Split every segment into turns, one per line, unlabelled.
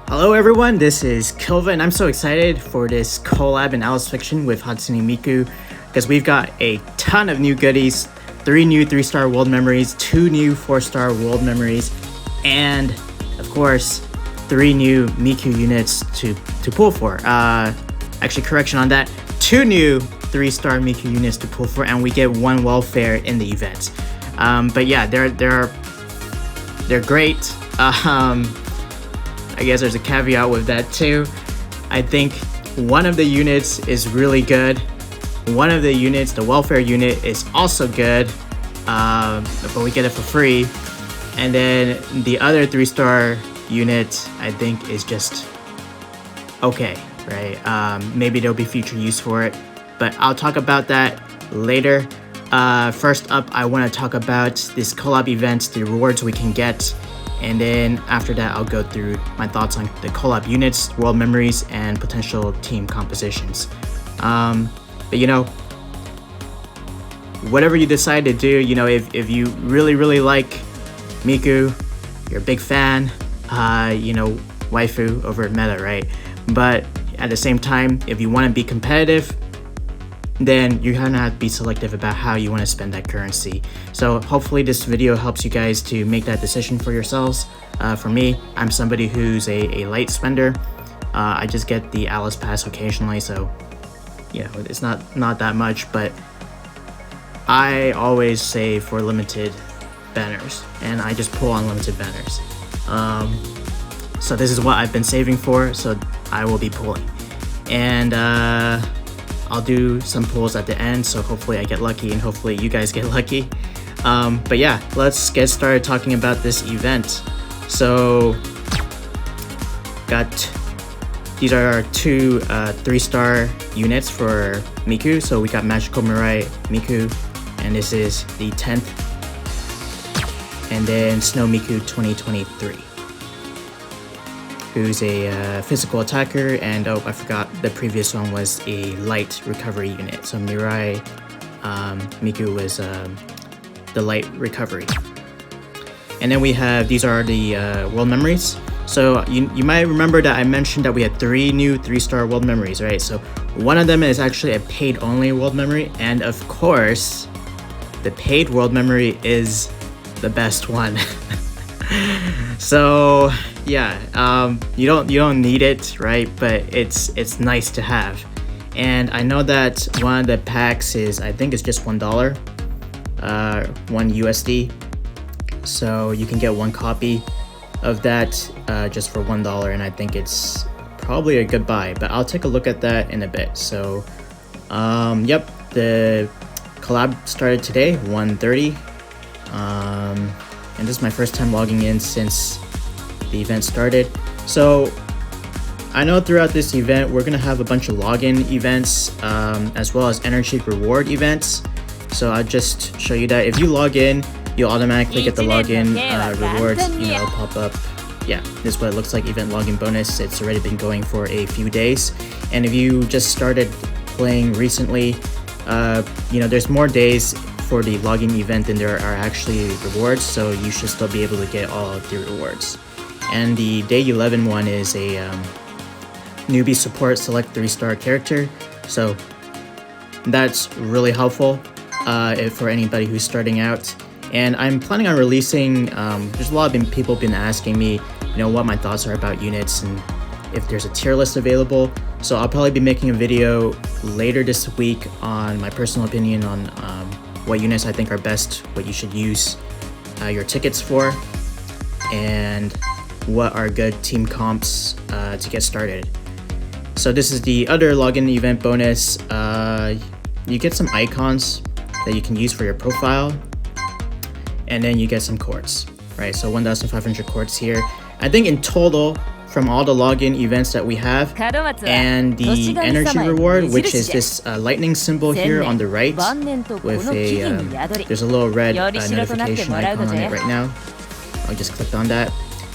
Hello everyone, this is Kilva and I'm so excited for this collab in Alice Fiction with Hatsune Miku because we've got a ton of new goodies, 3 new 3-star world memories, 2 new 4-star world memories, and of course 3 new Miku units to pull for. Actually, correction on that, 2 new 3-star Miku units to pull for, and we get 1 welfare in the event. But yeah, they're great. I guess there's a caveat with that too. I think one of the units is really good. One of the units, the welfare unit, is also good, but we get it for free. And then the other 3-star unit, I think, is just okay, right? Maybe there'll be future use for it, but I'll talk about that later. First up, I want to talk about this collab event, the rewards we can get. And then after that, I'll go through my thoughts on the collab units, world memories, and potential team compositions. But you know, whatever you decide to do, you know, if you really like Miku, you're a big fan, you know, waifu over meta, right? But at the same time, if you want to be competitive, then you're gonna have to be selective about how you want to spend that currency. So hopefully this video helps you guys to make that decision for yourselves. For me, I'm somebody who's a light spender. I just get the Alice Pass occasionally, so you know, it's not that much, but I always save for limited banners, and I just pull unlimited banners. So this is what I've been saving for, so I will be pulling. And I'll do some pulls at the end, so hopefully I get lucky and hopefully you guys get lucky. But yeah, let's get started talking about this event. So, these are our 2 3-star units for Miku. So we got Magical Mirai Miku, and this is the 10th. And then Snow Miku 2023. Who's a physical attacker, and oh, I forgot, the previous one was a light recovery unit. So Mirai Miku was the light recovery. And then we have, these are the world memories. So you might remember that I mentioned that we had 3 new 3-star world memories, right? So one of them is actually a paid only world memory, and of course the paid world memory is the best one. So yeah, you don't need it, right? But it's nice to have. And I know that one of the packs is, I think it's just $1, 1 USD. So you can get 1 copy of that just for $1, and I think it's probably a good buy. But I'll take a look at that in a bit. So yep, the collab started today, 1:30. And this is my first time logging in since the event started. So I know throughout this event we're gonna have a bunch of login events as well as energy reward events. So I'll just show you that if you log in, you'll automatically get the login rewards, you know, pop up. Yeah, this is what it looks like, event login bonus. It's already been going for a few days. And if you just started playing recently, you know, there's more days for the login event than there are actually rewards, so you should still be able to get all of the rewards. And the day 11 one is a newbie support select 3-star character, so that's really helpful for anybody who's starting out. And I'm planning on releasing, there's a lot of people been asking me, you know, what my thoughts are about units and if there's a tier list available. So I'll probably be making a video later this week on my personal opinion on what units I think are best, what you should use your tickets for, and what are good team comps to get started. So this is the other login event bonus. You get some icons that you can use for your profile, and then you get some quartz, right? So 1,500 quartz here. I think in total, from all the login events that we have, and the energy reward, which is this lightning symbol here on the right with a there's a little red notification icon on it right now. I just clicked on that.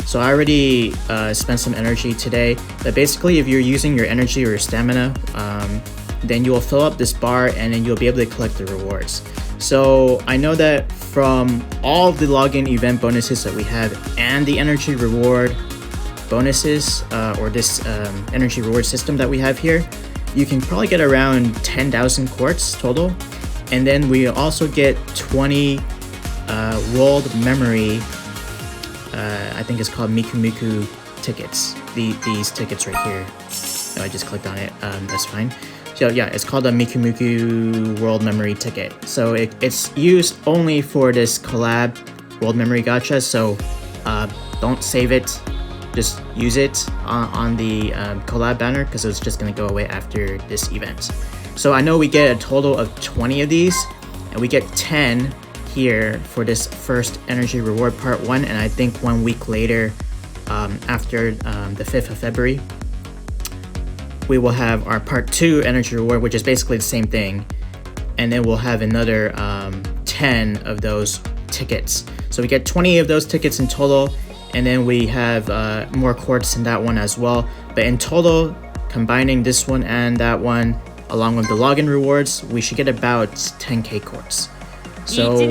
So I already spent some energy today, but basically if you're using your energy or your stamina, then you will fill up this bar and then you'll be able to collect the rewards. So I know that from all of the login event bonuses that we have and the energy reward, bonuses or this energy reward system that we have here, you can probably get around 10,000 quartz total. And then we also get 20 world memory, I think it's called Miku tickets. These tickets right here. Oh, I just clicked on it, that's fine. So yeah, it's called a Miku world memory ticket. So it's used only for this collab world memory gacha, so don't save it, just use it on the collab banner, because it's just gonna go away after this event. So I know we get a total of 20 of these, and we get 10 here for this first energy reward part 1, and I think 1 week later, after the 5th of February, we will have our part 2 energy reward, which is basically the same thing, and then we'll have another 10 of those tickets. So we get 20 of those tickets in total, and then we have more quartz in that one as well. But in total, combining this one and that one, along with the login rewards, we should get about 10k quartz. So you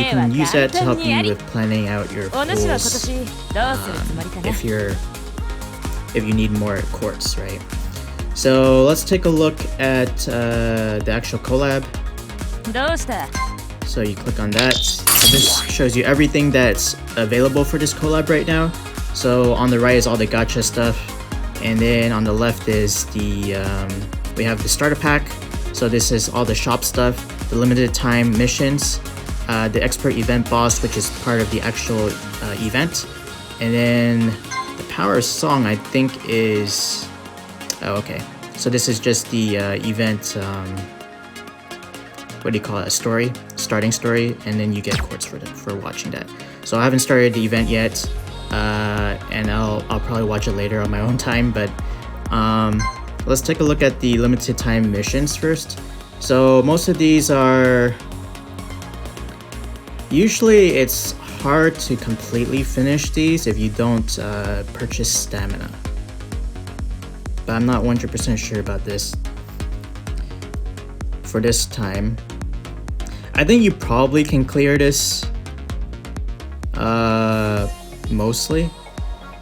can use that to help you with planning out your pools if you need more quartz, right? So let's take a look at the actual collab. So you click on that. So this shows you everything that's available for this collab right now. So on the right is all the gacha stuff, and then on the left is the we have the starter pack. So this is all the shop stuff, the limited time missions, the expert event boss, which is part of the actual event, and then the power song I think is okay. So this is just the event. What do you call it? A story, starting story, and then you get quartz for watching that. So I haven't started the event yet, and I'll probably watch it later on my own time. But let's take a look at the limited time missions first. So most of these are usually it's hard to completely finish these if you don't purchase stamina. But I'm not 100% sure about this for this time. I think you probably can clear this mostly.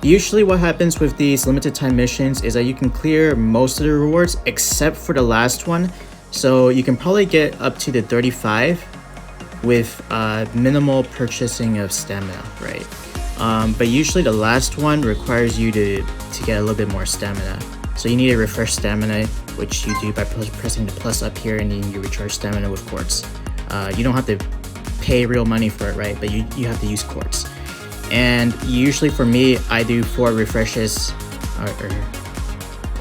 Usually what happens with these limited time missions is that you can clear most of the rewards except for the last one. So you can probably get up to the 35 with minimal purchasing of stamina, right? But usually the last one requires you to get a little bit more stamina. So you need to refresh stamina, which you do by pressing the plus up here, and then you recharge stamina with quartz. You don't have to pay real money for it, right? But you have to use quartz. And usually for me, I do 4 refreshes.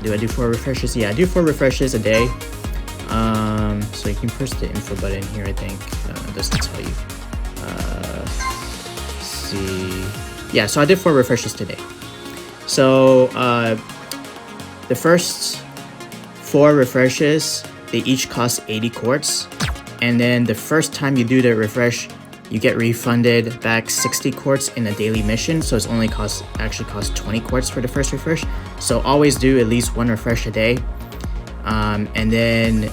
Do I do 4 refreshes? Yeah, I do 4 refreshes a day. So you can press the info button here, I think. This will tell you. Let's see. Yeah, so I did 4 refreshes today. So the first 4 refreshes, they each cost 80 quartz. And then the first time you do the refresh, you get refunded back 60 quartz in a daily mission. So it's only actually costs 20 quartz for the first refresh. So always do at least 1 refresh a day. And then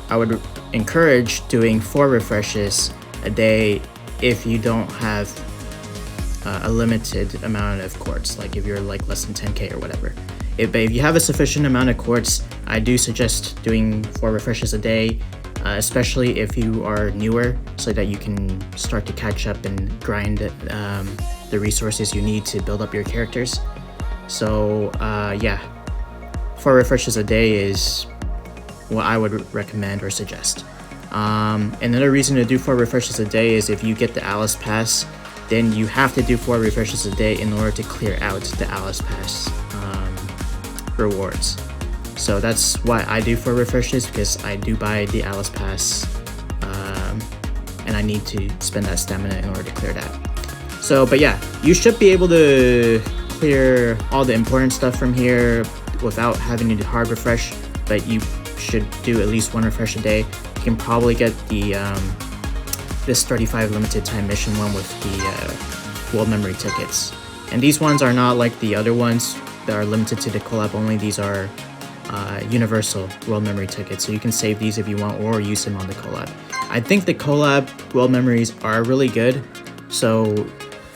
I would encourage doing 4 refreshes a day if you don't have a limited amount of quartz, like if you're like less than 10k or whatever. But if you have a sufficient amount of quartz, I do suggest doing 4 refreshes a day, especially if you are newer, so that you can start to catch up and grind the resources you need to build up your characters. So yeah, 4 refreshes a day is what I would recommend or suggest. Another reason to do 4 refreshes a day is if you get the Alice Pass, then you have to do 4 refreshes a day in order to clear out the Alice Pass rewards. So that's why I do 4 refreshes, because I do buy the Alice Pass, and I need to spend that stamina in order to clear that. So, but yeah, you should be able to clear all the important stuff from here without having to hard refresh, but you should do at least 1 refresh a day. You can probably get the this 35 limited time mission one with the world memory tickets. And these ones are not like the other ones that are limited to the collab only. These are universal world memory tickets, so you can save these if you want or use them on the collab. I think the collab world memories are really good, so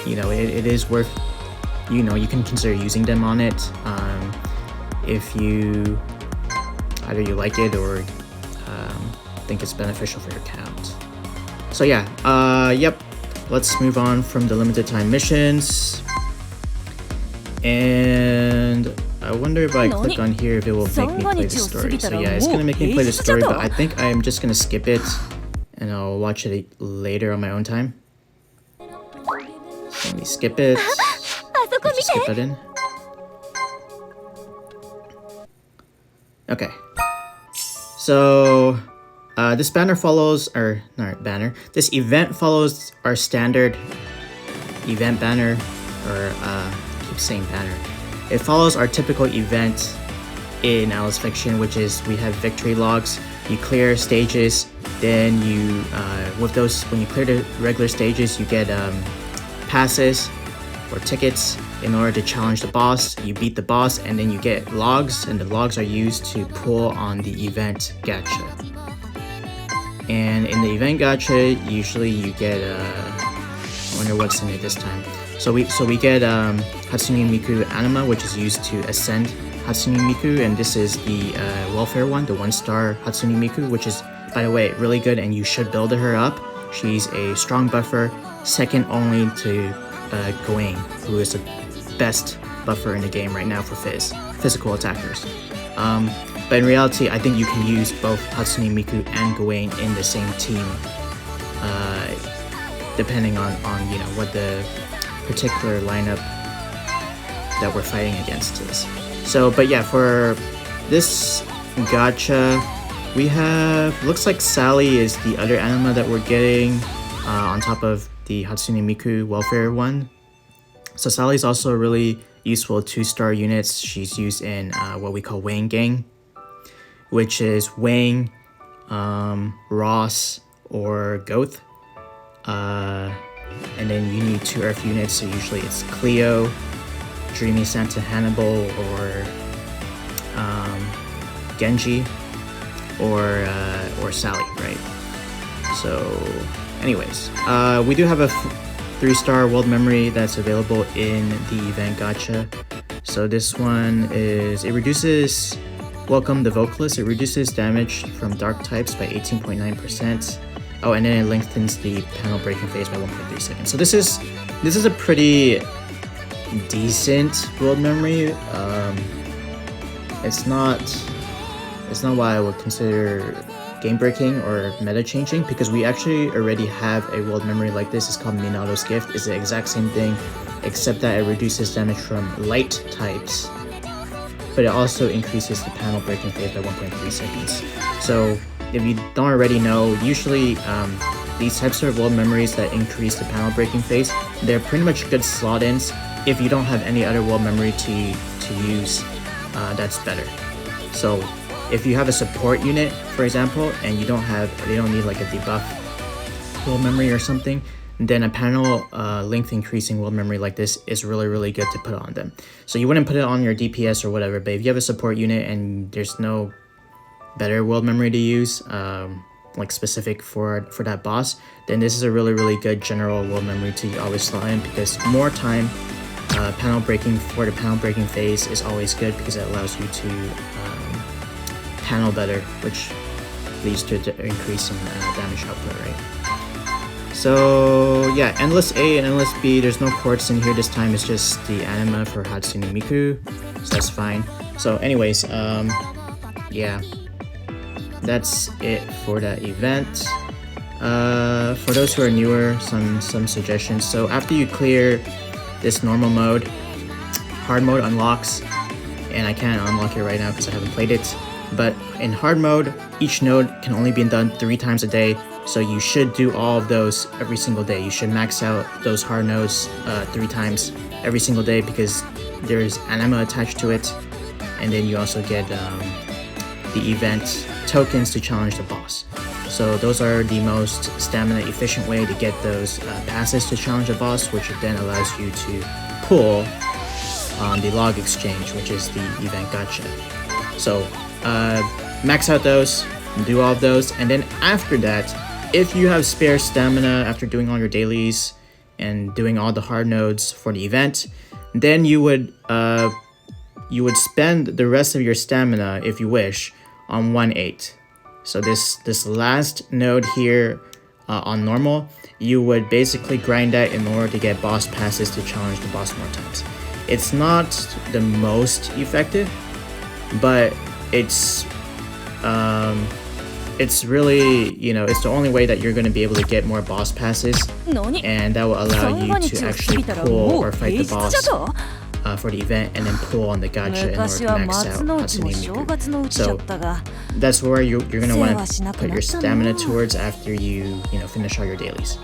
you know it is worth you can consider using them on it if you either you like it or think it's beneficial for your account. So yeah, yep, let's move on from the limited time missions. And I wonder if I click on here if it will make me play the story. So yeah, it's gonna make me play the story, but I think I'm just gonna skip it and I'll watch it later on my own time. So let me skip it. Let's just skip that in. Okay. So this banner follows, or not banner, this event follows our standard event banner, or I keep saying banner. It follows our typical event in Alice Fiction, which is we have victory logs. You clear stages, then you with those, when you clear the regular stages, you get passes or tickets in order to challenge the boss. You beat the boss, and then you get logs, and the logs are used to pull on the event gacha. And in the event gacha, usually you get I wonder what's in it this time. So we get Hatsune Miku Anima, which is used to ascend Hatsune Miku, and this is the welfare one, the 1-star Hatsune Miku, which is, by the way, really good, and you should build her up. She's a strong buffer, second only to Gawain, who is the best buffer in the game right now for physical attackers. But in reality, I think you can use both Hatsune Miku and Gawain in the same team, depending on what the particular lineup that we're fighting against is. So, but yeah, for this gacha, we have, looks like Sally is the other anima that we're getting on top of the Hatsune Miku welfare one. So Sally's also really useful 2-star units. She's used in what we call Wang Gang, which is Wang, Ross, or Goth. And then you need 2 Earth units, so usually it's Cleo, Dreamy Santa Hannibal, or Genji, or Sally, right? So, anyways, we do have a 3-star world memory that's available in the event gacha. So this one is, it reduces, welcome the vocalist, it reduces damage from dark types by 18.9%. Oh, and then it lengthens the panel breaking phase by 1.3 seconds. So this is a pretty decent world memory. It's not what I would consider game breaking or meta changing, because we actually already have a world memory like this. It's called Minato's Gift. It's the exact same thing, except that it reduces damage from light types, but it also increases the panel breaking phase by 1.3 seconds. So if you don't already know, usually these types of world memories that increase the panel breaking phase, they're pretty much good slot-ins. If you don't have any other world memory to use, that's better. So if you have a support unit, for example, and they don't need like a debuff world memory or something, then a panel length increasing world memory like this is really, really good to put on them. So you wouldn't put it on your DPS or whatever, but if you have a support unit and there's no better world memory to use, like specific for that boss, then this is a really, really good general world memory to always slot in, because more time panel breaking for the panel breaking phase is always good, because it allows you to panel better, which leads to the increase in damage output, right? So yeah, Endless A and Endless B, there's no Quartz in here this time, it's just the anima for Hatsune Miku, so that's fine. So anyways, yeah, that's it for that event. For those who are newer, some suggestions. So after you clear this normal mode, hard mode unlocks, and I can't unlock it right now because I haven't played it. But in hard mode, each node can only be done 3 times a day, so you should do all of those every single day. You should max out those hard nodes 3 times every single day, because there's anima attached to it, and then you also get the event tokens to challenge the boss. So those are the most stamina efficient way to get those passes to challenge the boss, which then allows you to pull on the log exchange, which is the event gacha. So max out those, do all of those, and then after that, if you have spare stamina after doing all your dailies and doing all the hard nodes for the event, Then you would spend the rest of your stamina, if you wish, on 1/8. So this last node here on normal, you would basically grind that in order to get boss passes to challenge the boss more times. It's not the most effective, but it's really, you know, it's the only way that you're going to be able to get more boss passes, and that will allow you to actually pull or fight the boss for the event, and then pull on the gacha in order to max out Hatsune Miku. So that's where you're going to want to put your stamina towards after you finish all your dailies.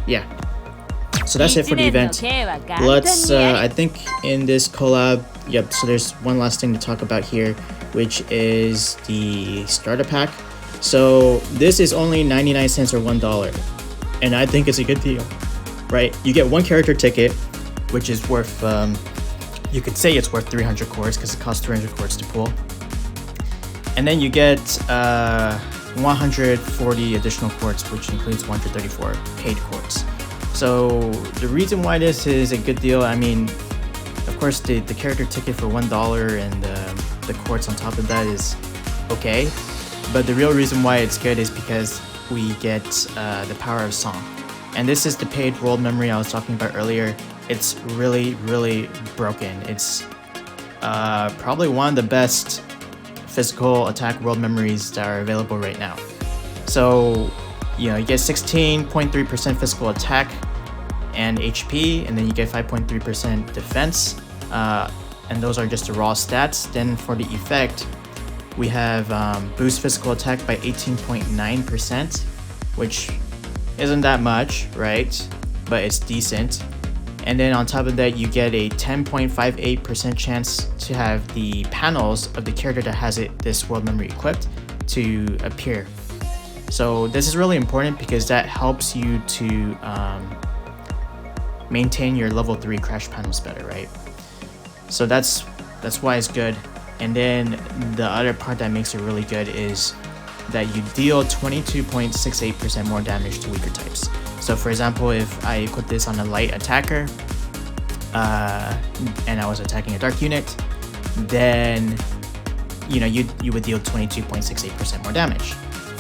Yeah. So that's it for the event. Let's, I think in this collab, yep, so there's one last thing to talk about here, which is the starter pack. So this is only 99 cents or $1, and I think it's a good deal, right? You get one character ticket, which is worth, you could say it's worth 300 quartz because it costs 300 quartz to pull. And then you get 140 additional quartz, which includes 134 paid quartz. So the reason why this is a good deal, I mean, of course the character ticket for $1 and the quartz on top of that is okay, but the real reason why it's good is because we get the power of song. And this is the paid world memory I was talking about earlier. It's really, really broken. It's probably one of the best physical attack world memories that are available right now. So, you know, you get 16.3% physical attack and HP, and then you get 5.3% defense, and those are just the raw stats. Then for the effect, we have boost physical attack by 18.9%, which isn't that much, right? But it's decent. And then on top of that, you get a 10.58% chance to have the panels of the character that has this world memory equipped to appear. So this is really important because that helps you to maintain your level 3 crash panels better, right? So that's why it's good. And then the other part that makes it really good is that you deal 22.68% more damage to weaker types. So for example, if I put this on a light attacker and I was attacking a dark unit, then you would deal 22.68% more damage.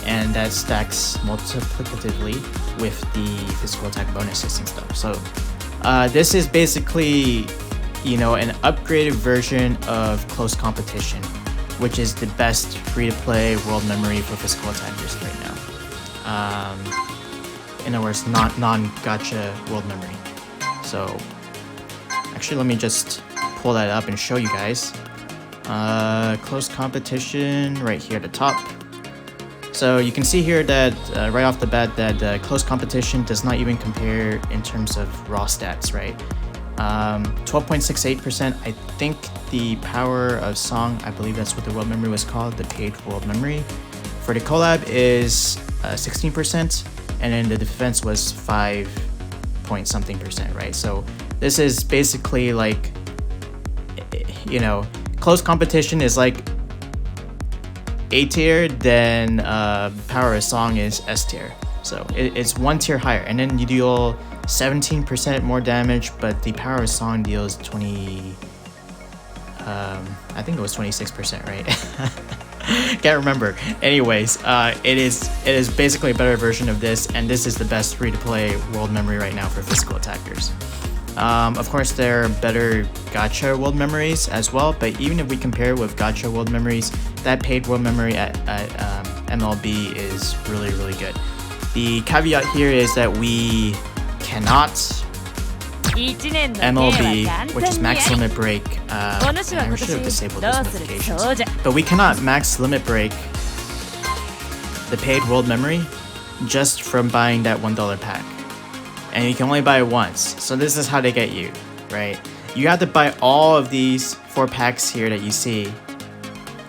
And that stacks multiplicatively with the physical attack bonuses and stuff. So this is basically, an upgraded version of Close Competition, which is the best free-to-play world memory for physical attackers right now. In other words, non-gacha world memory. So actually, let me just pull that up and show you guys. Close Competition right here at the top. So you can see here that right off the bat that Close Competition does not even compare in terms of raw stats, right? 12.68%. I think the power of song, I believe that's what the world memory was called, the paid world memory. For the collab is 16%, and then the defense was 5 point something%, right? So this is basically like, Close Competition is like A tier, then power of song is S tier. So it's one tier higher, and then you deal 17% more damage, but the power of song deals 20, I think it was 26%, right? Can't remember. Anyways, it is basically a better version of this, and this is the best free-to-play world memory right now for physical attackers. Of course, there are better gacha world memories as well, but even if we compare with gacha world memories, that paid world memory at MLB is really, really good. The caveat here is that we cannot MLB, which is max limit break. I should have disabled those notifications, but we cannot max limit break the paid world memory just from buying that $1 pack. And you can only buy it once. So this is how they get you, right? You have to buy all of these 4 packs here that you see,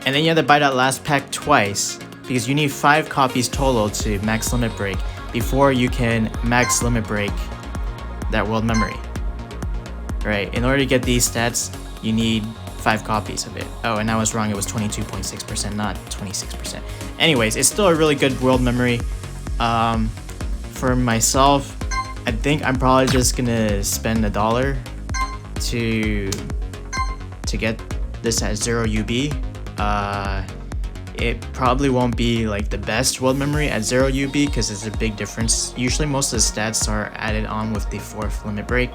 and then you have to buy that last pack twice because you need 5 copies total to max limit break before you can max limit break that world memory, right? In order to get these stats, you need 5 copies of it. Oh, and I was wrong, it was 22.6%, not 26%. Anyways, it's still a really good world memory. For myself, I think I'm probably just gonna spend $1 to get this at 0 UB. It probably won't be like the best world memory at 0 UB because there's a big difference. Usually most of the stats are added on with the 4th limit break.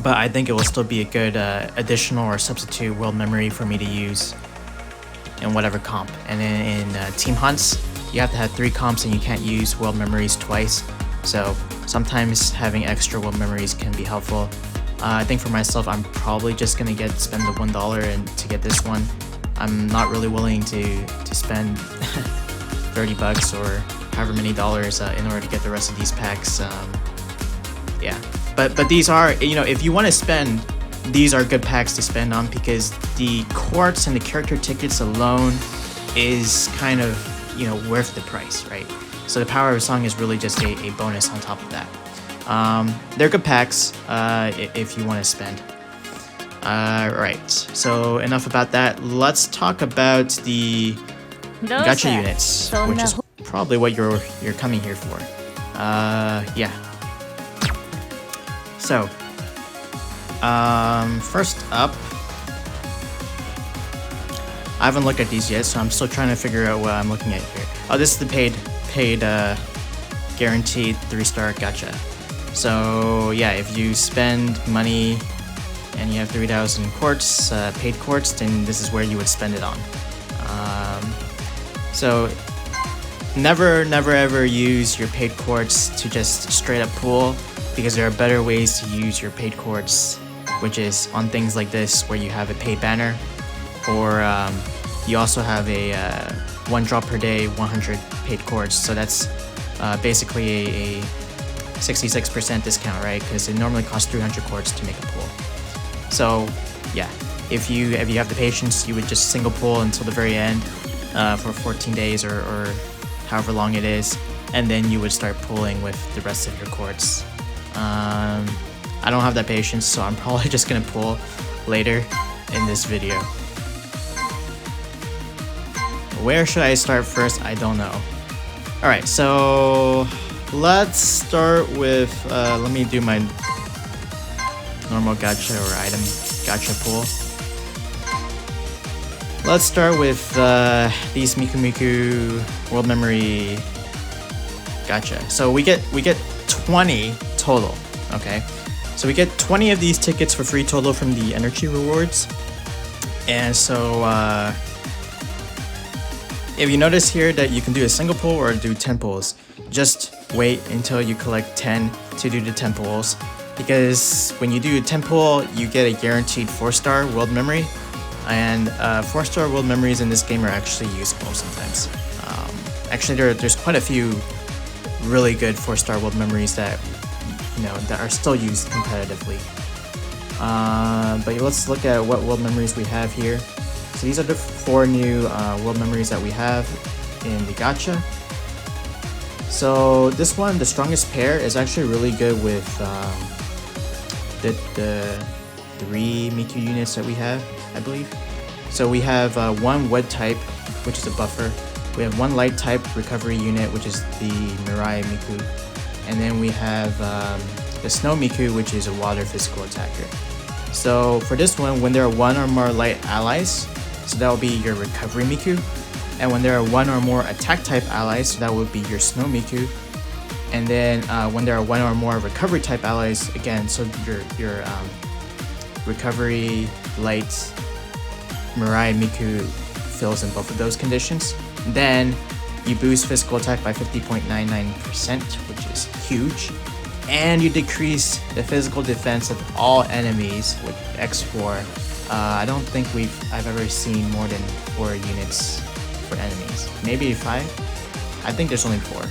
But I think it will still be a good additional or substitute world memory for me to use in whatever comp. And in team hunts, you have to have 3 comps and you can't use world memories twice. So sometimes having extra world memories can be helpful. I think for myself, I'm probably just gonna spend the $1 and to get this one. I'm not really willing to spend 30 bucks or however many dollars in order to get the rest of these packs. Yeah, but these are, you know, if you want to spend, these are good packs to spend on because the Quartz and the character tickets alone is kind of, you know, worth the price, right? So the power of a song is really just a bonus on top of that. They're good packs if you want to spend. Right, so enough about that. Let's talk about the gacha units, which is probably what you're coming here for. Yeah. So, first up, I haven't looked at these yet, so I'm still trying to figure out what I'm looking at here. Oh, this is the paid guaranteed 3-star gacha. So yeah, if you spend money and you have 3,000 quartz, paid quartz, then this is where you would spend it on. So never ever use your paid quartz to just straight up pool, because there are better ways to use your paid quartz, which is on things like this where you have a paid banner, or you also have a 1 drop per day 100 paid quartz. So that's basically a 66% discount, right? Because it normally costs 300 quartz to make a pool. So yeah, if you have the patience, you would just single pool until the very end for 14 days or however long it is, and then you would start pooling with the rest of your quartz. I don't have that patience, so I'm probably just gonna pool later in this video. Where should I start first? I don't know. Alright, so let's start with, let me do my normal gacha or item gacha pool. Let's start with these Miku World Memory gacha. So we get 20 total, okay? So we get 20 of these tickets for free total from the energy rewards. And so if you notice here that you can do a single pull or do 10 pulls, just wait until you collect 10 to do the 10 pulls, because when you do a 10 pull, you get a guaranteed 4-star world memory, and 4-star world memories in this game are actually useful sometimes. Actually, there's quite a few really good 4-star world memories that, you know, that are still used competitively. But let's look at what world memories we have here. So these are the 4 new world memories that we have in the gacha. So this one, the strongest pair, is actually really good with the 3 Miku units that we have, I believe. So we have 1 wood type, which is a buffer. We have 1 light type recovery unit, which is the Mirai Miku. And then we have the snow Miku, which is a water physical attacker. So for this one, when there are 1 or more light allies, so that will be your recovery Miku. And when there are 1 or more attack type allies, so that would be your snow Miku. And then when there are 1 or more recovery type allies, again, so your recovery light Mirai Miku fills in both of those conditions. Then you boost physical attack by 50.99%, which is huge. And you decrease the physical defense of all enemies with X4. I don't think I've ever seen more than 4 units for enemies. Maybe 5? I think there's only 4.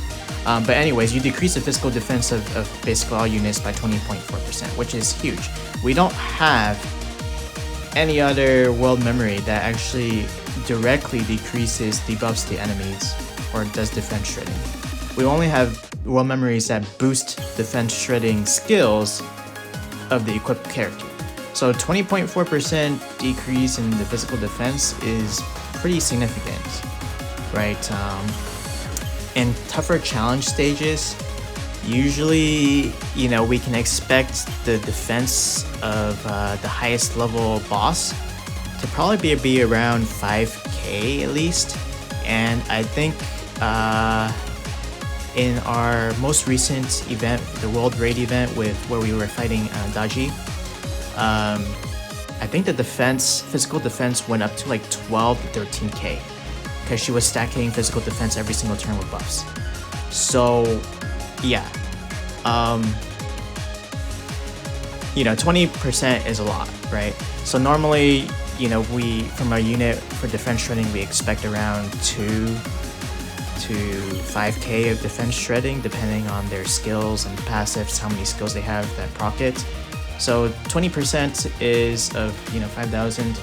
But anyways, you decrease the physical defense of basically all units by 20.4%, which is huge. We don't have any other world memory that actually directly decreases debuffs to enemies or does defense shredding. We only have world memories that boost defense shredding skills of the equipped character. So 20.4% decrease in the physical defense is pretty significant, right? In tougher challenge stages, Usually, you know, we can expect the defense of the highest level boss to probably be around 5k at least. And I think in our most recent event, the World Raid event where we were fighting Daji, I think the physical defense went up to like 12 to 13k because she was stacking physical defense every single turn with buffs. So yeah, you know, 20% is a lot, right? So normally, you know, we from our unit for defense shredding, we expect around 2 to 5k of defense shredding depending on their skills and passives, how many skills they have that proc it. So 20% is of, you know, 5,000,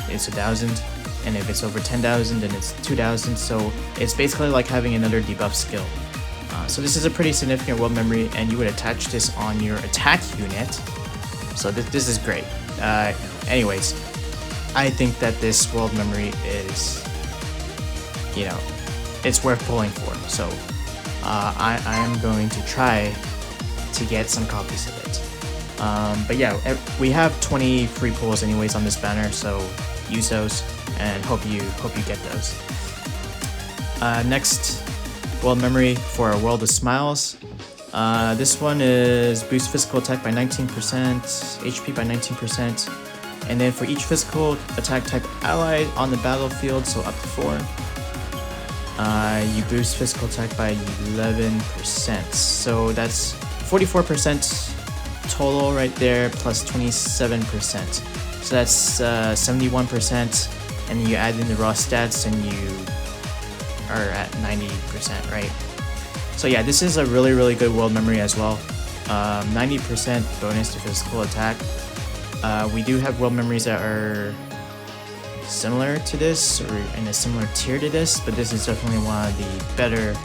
it's 1,000, and if it's over 10,000 then it's 2,000. So it's basically like having another debuff skill. So this is a pretty significant world memory, and you would attach this on your attack unit. So this is great. Anyways, I think that this world memory is, you know, it's worth pulling for. So I am going to try to get some copies of it. But yeah, we have 20 free pulls anyways on this banner, so use those and hope you get those. Next world memory for our World of Smiles. This one is boost physical attack by 19%, HP by 19%, and then for each physical attack type ally on the battlefield, so up to 4, you boost physical attack by 11%. So that's 44% total right there, plus 27%. So that's 71%, and you add in the raw stats and you are at 90%, right? So yeah, this is a really good world memory as well. 90% bonus to physical attack. We do have world memories that are similar to this or in a similar tier to this, but this is definitely one of the better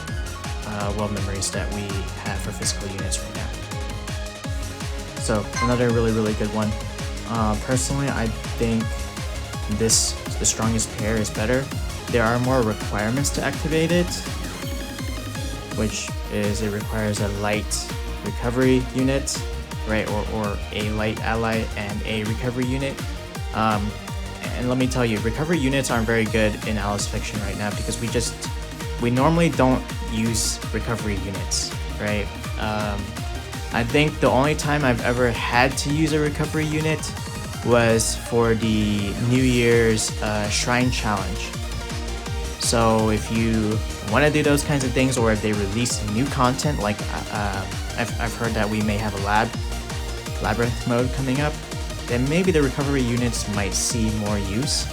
world memories that we have for physical units right now. So another really good one. Personally, I think the strongest pair is better. There are more requirements to activate it, which is it requires a light recovery unit, right, or a light ally and a recovery unit. And let me tell you, recovery units aren't very good in Alice Fiction right now because we normally don't use recovery units, right? I think the only time I've ever had to use a recovery unit was for the New Year's Shrine Challenge. So if you want to do those kinds of things, or if they release new content, like I've heard that we may have a labyrinth mode coming up, then maybe the recovery units might see more use.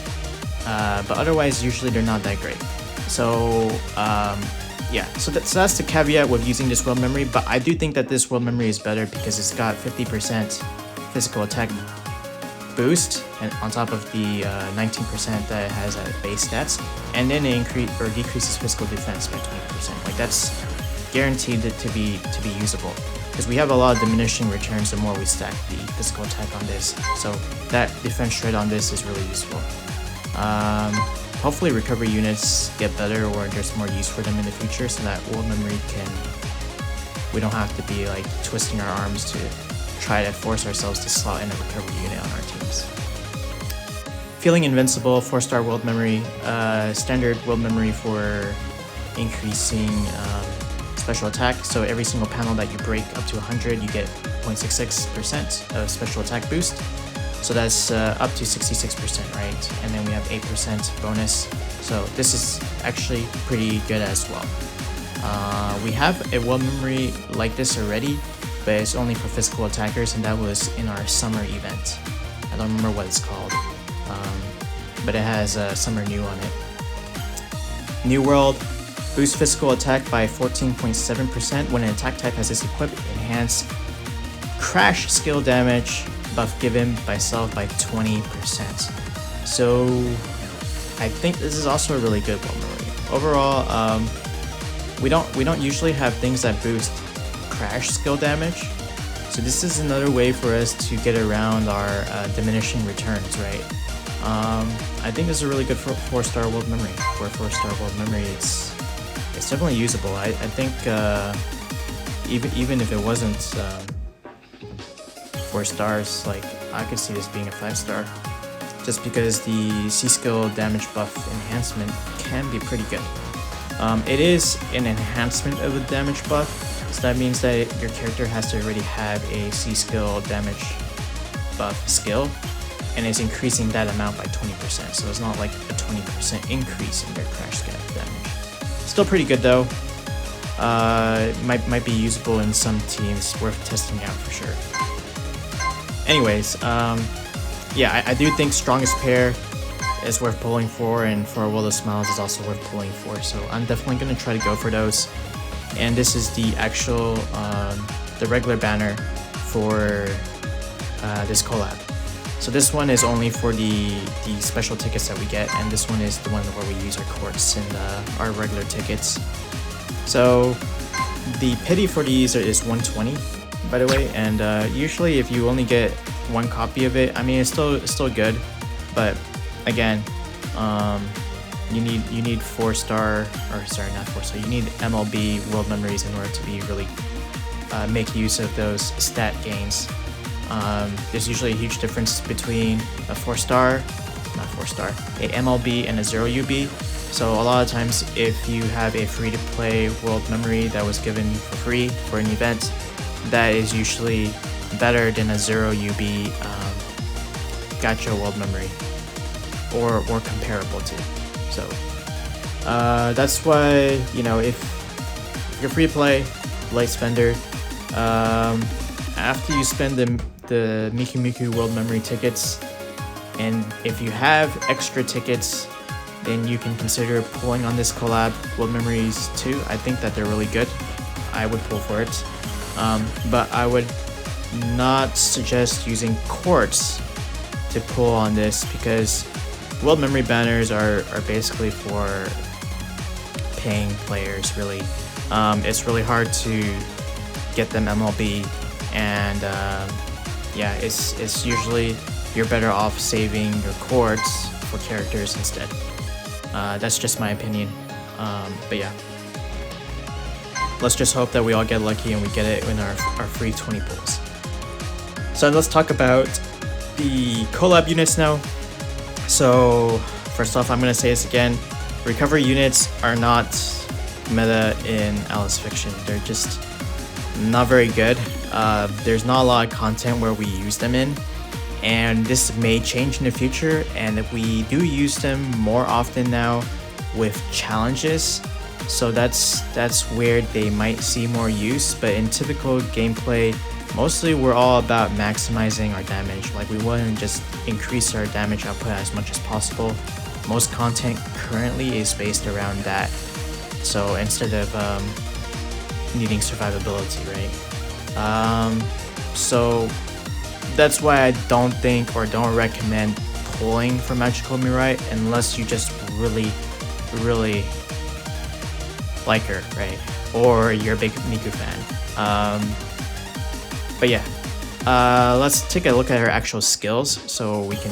But otherwise, usually they're not that great. So yeah, so that's the caveat with using this world memory. But I do think that this world memory is better because it's got 50% physical attack boost, and on top of the 19% that it has at base stats, and then it decreases physical defense by 20%. Like that's guaranteed to be usable because we have a lot of diminishing returns the more we stack the physical attack on this. So that defense shred on this is really useful. Hopefully recovery units get better, or there's more use for them in the future, so that world memory we don't have to be like twisting our arms to try to force ourselves to slot in a recovery unit on our teams. Feeling Invincible, 4-star world memory, standard world memory for increasing special attack. So every single panel that you break up to 100, you get 0.66% of special attack boost. So that's up to 66%, right? And then we have 8% bonus. So this is actually pretty good as well. We have a world memory like this already, but it's only for physical attackers, and that was in our summer event. I don't remember what it's called, but it has Summer New on it. New World, boost physical attack by 14.7% when an attack type has this equipped. Enhance crash skill damage buff given by self by 20%. So I think this is also a really good world memory. Overall, we don't usually have things that boost crash skill damage, so this is another way for us to get around our diminishing returns, right? I think this is a really good 4-star world memory. For a 4-star world memory, it's definitely usable. I think even if it wasn't 4 stars, like I could see this being a 5-star, just because the C skill damage buff enhancement can be pretty good. It is an enhancement of a damage buff, so that means that your character has to already have a C skill damage buff skill, and it's increasing that amount by 20%, so it's not like a 20% increase in their crash scatter damage. Still pretty good though. Might be usable in some teams, worth testing out for sure. Anyways, yeah, I do think strongest pair is worth pulling for, and for World of Smiles is also worth pulling for, so I'm definitely going to try to go for those. And this is the actual, the regular banner for this collab. So this one is only for the special tickets that we get, and this one is the one where we use our Quartz and our regular tickets. So the pity for these is 120, by the way, and usually if you only get 1 copy of it, I mean it's still good, but again, you need 4-star, or sorry, not 4-star, you need MLB world memories in order to be really make use of those stat gains. There's usually a huge difference between a 4-star, not 4-star, a MLB and a 0 UB. So a lot of times if you have a free-to-play world memory that was given for free for an event, that is usually better than a 0 UB gacha world memory, or comparable to. So that's why, you know, if you're free to play, light spender, after you spend the Miku world memory tickets, and if you have extra tickets, then you can consider pulling on this collab world memories too. I think that they're really good. I would pull for it, but I would not suggest using Quartz to pull on this, because world memory banners are basically for paying players, really. It's really hard to get them MLB, and yeah, it's usually you're better off saving your Quartz for characters instead. That's just my opinion, but yeah, let's just hope that we all get lucky and we get it in our free 20 pulls. So let's talk about the collab units now. So first off, I'm going to say this again, recovery units are not meta in Alice Fiction. They're just not very good. There's not a lot of content where we use them in, and this may change in the future, and if we do use them more often now with challenges, so that's where they might see more use. But in typical gameplay, mostly we're all about maximizing our damage. Like, we want to just increase our damage output as much as possible. Most content currently is based around that, so instead of needing survivability, right? So that's why I don't think or don't recommend pulling for Magical Mirai unless you just really like her, right? Or you're a big Miku fan. But yeah, let's take a look at her actual skills, so we can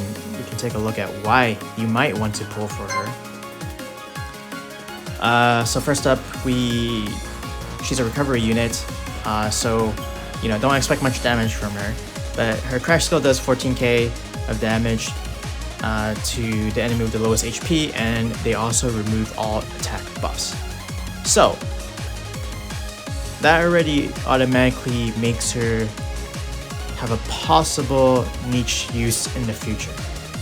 take a look at why you might want to pull for her. So first up, she's a recovery unit, so you know, don't expect much damage from her, but her crash skill does 14k of damage to the enemy with the lowest HP, and they also remove all attack buffs. So that already automatically makes her have a possible niche use in the future.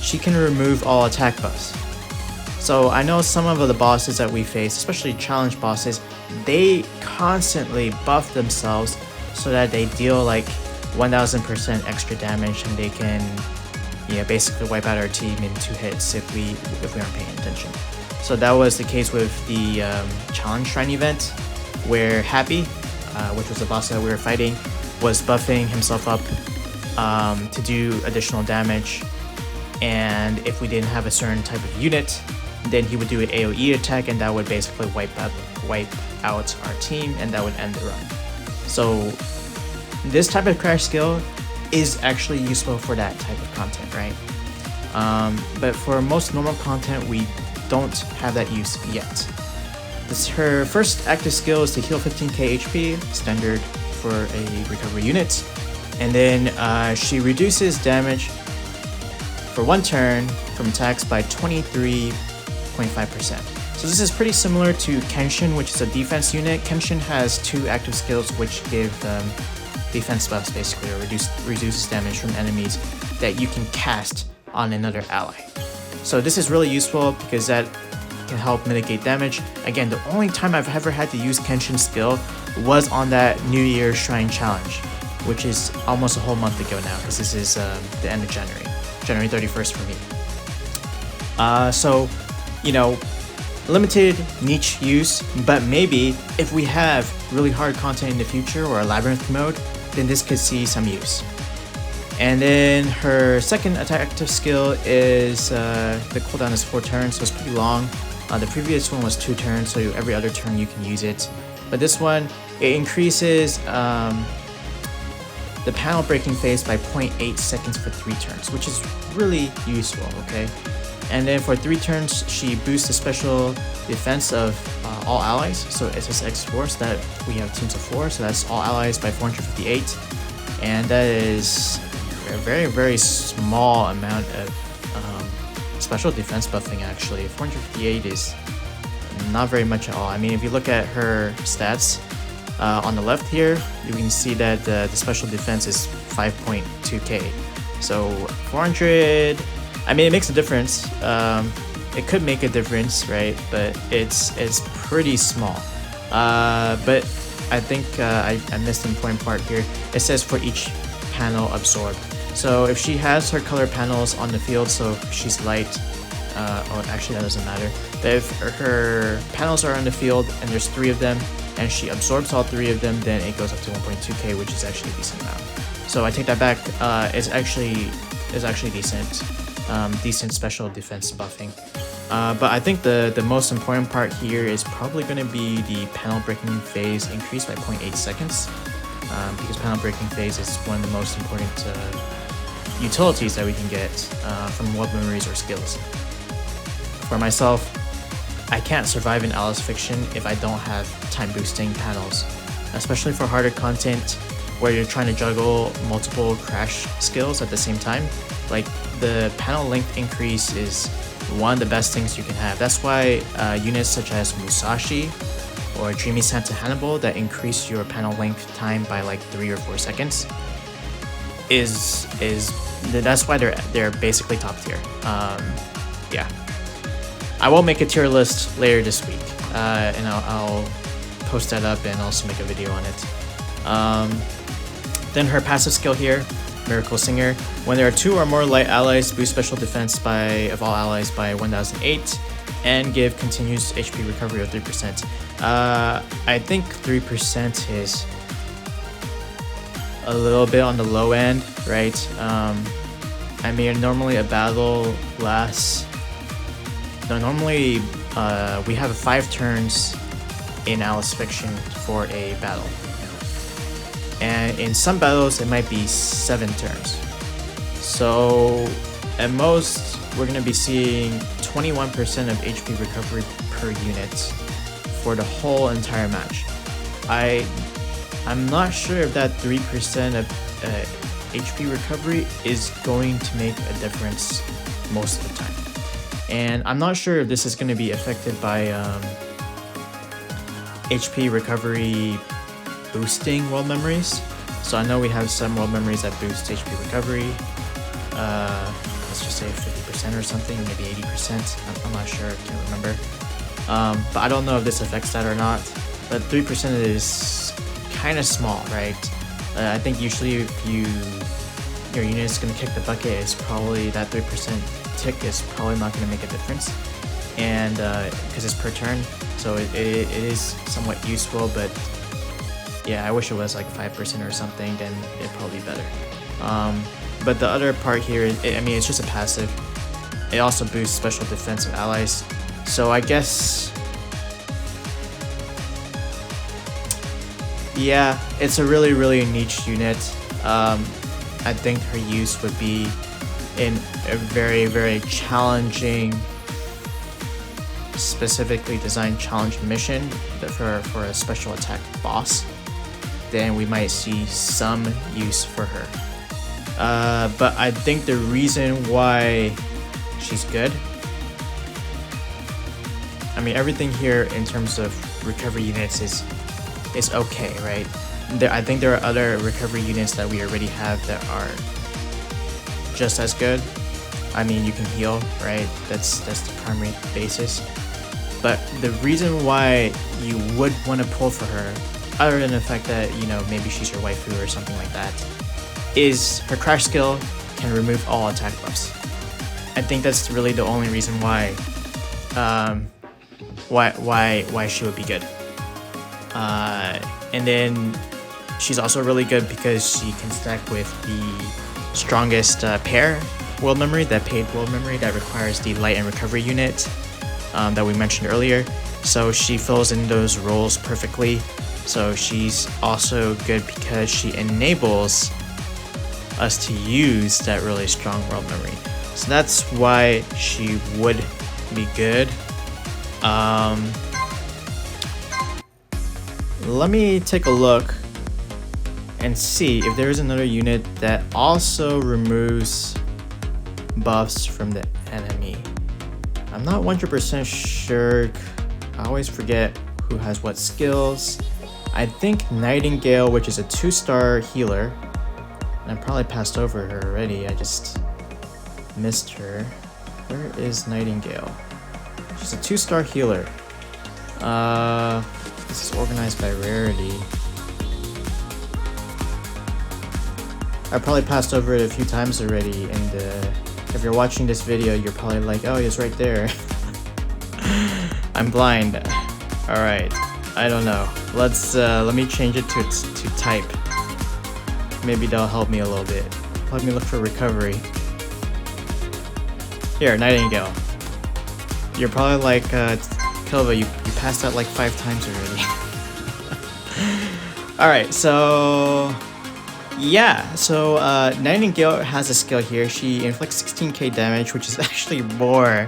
She can remove all attack buffs. So I know some of the bosses that we face, especially challenge bosses, they constantly buff themselves so that they deal like 1000% extra damage, and they can, yeah, basically wipe out our team in 2 hits if we aren't paying attention. So that was the case with the challenge shrine event, where Happy, which was the boss that we were fighting, was buffing himself up to do additional damage, and if we didn't have a certain type of unit, then he would do an AoE attack, and that would basically wipe out our team, and that would end the run. So this type of crash skill is actually useful for that type of content, right? But for most normal content, we don't have that use yet. Her first active skill is to heal 15k HP, standard for a recovery unit. And then she reduces damage for 1 turn from attacks by 23.5%. So this is pretty similar to Kenshin, which is a defense unit. Kenshin has 2 active skills which give defense buffs basically, or reduces damage from enemies that you can cast on another ally. So this is really useful because that can help mitigate damage. Again, the only time I've ever had to use Kenshin's skill was on that New Year Shrine Challenge, which is almost a whole month ago now, because this is the end of January 31st for me. So, you know, limited niche use, but maybe if we have really hard content in the future or a labyrinth mode, then this could see some use. And then her second active skill is the cooldown is 4 turns, so it's pretty long. The previous one was 2 turns, so every other turn you can use it. But this one, it increases the panel breaking phase by 0.8 seconds for 3 turns, which is really useful, okay? And then for 3 turns, she boosts the special defense of all allies. So SSX4, so that we have teams of 4, so that's all allies by 458. And that is a very, very small amount of special defense buffing actually. 458 is not very much at all. I mean, if you look at her stats on the left here, you can see that the special defense is 5.2k. So 400, I mean, it makes a difference. It could make a difference, right? But it's pretty small. But I think I missed an important part here. It says for each panel absorbed. So if she has her color panels on the field, so if she's light, oh, actually that doesn't matter. But if her panels are on the field and there's 3 of them, and she absorbs all 3 of them, then it goes up to 1.2k, which is actually a decent amount. So I take that back. It's actually decent. Decent special defense buffing. But I think the most important part here is probably going to be the panel breaking phase increase by 0.8 seconds. Because panel breaking phase is one of the most important utilities that we can get from world memories or skills. For myself, I can't survive in Alice Fiction if I don't have time boosting panels, especially for harder content where you're trying to juggle multiple crash skills at the same time. Like, the panel length increase is one of the best things you can have. That's why units such as Musashi or Dreamy Santa Hannibal that increase your panel length time by like 3 or 4 seconds that's why they're basically top tier. Yeah, I will make a tier list later this week, and I'll post that up and also make a video on it. Then her passive skill here, Miracle Singer. When there are 2 or more light allies, boost special defense of all allies by 1008 and give continuous HP recovery of 3%. I think 3% is a little bit on the low end, right? I mean, normally a battle lasts... Normally we have 5 turns in Alice Fiction for a battle. And in some battles, it might be 7 turns. So at most, we're going to be seeing 21% of HP recovery per unit for the whole entire match. I'm not sure if that 3% of HP recovery is going to make a difference most of the time. And I'm not sure if this is going to be affected by HP recovery boosting world memories. So I know we have some world memories that boost HP recovery. Let's just say 50% or something, maybe 80%. I'm not sure, I can't remember. But I don't know if this affects that or not. But 3% is kind of small, right? I think usually if your unit is going to kick the bucket, it's probably that 3% tick is probably not going to make a difference. And because it's per turn, so it is somewhat useful, but yeah, I wish it was like 5% or something, then it'd probably be better. But the other part here, I mean, it's just a passive. It also boosts special defense of allies. So I guess, yeah, it's a really, really niche unit. I think her use would be in a very, very challenging specifically designed challenge mission for a special attack boss, then we might see some use for her. But I think the reason why she's good, I mean, everything here in terms of recovery units is okay, right? I think there are other recovery units that we already have that are just as good. I mean, you can heal, right? That's the primary basis. But the reason why you would want to pull for her, other than the fact that, you know, maybe she's your waifu or something like that, is her crash skill can remove all attack buffs. I think that's really the only reason why she would be good. And then she's also really good because she can stack with the strongest pair world memory, that paid world memory that requires the light and recovery unit that we mentioned earlier. So she fills in those roles perfectly. So she's also good because she enables us to use that really strong world memory. So that's why she would be good. Let me take a look and see if there is another unit that also removes buffs from the enemy. I'm not 100% sure. I always forget who has what skills. I think Nightingale, which is a 2-star healer, and I probably passed over her already. I just missed her. Where is Nightingale? She's a 2-star healer. This is organized by rarity. I probably passed over it a few times already, and if you're watching this video, you're probably like, oh, it's right there. I'm blind. Alright, I don't know. Let me change it to type. Maybe that'll help me a little bit. Let me look for recovery. Here, Nightingale. You're probably like, Kilva, you passed that like 5 times already. Alright, so yeah, so Nightingale has a skill here. She inflicts 16k damage, which is actually more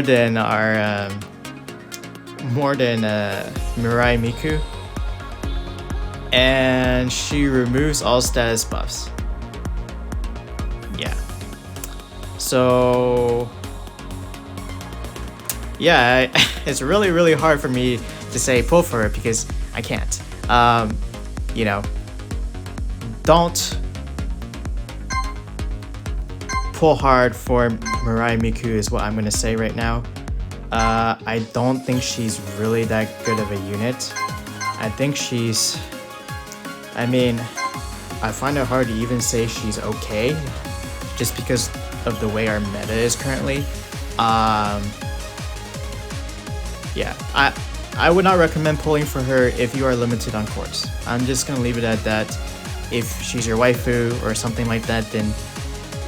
than our Mirai Miku, and she removes all status buffs. Yeah, so yeah, it's really hard for me to say pull for her because I can't. You know, don't pull hard for Mirai Miku is what I'm gonna say right now. I don't think she's really that good of a unit. I think she's, I mean, I find it hard to even say she's okay, just because of the way our meta is currently. Yeah, I would not recommend pulling for her if you are limited on Quartz. I'm just gonna leave it at that. If she's your waifu or something like that, then,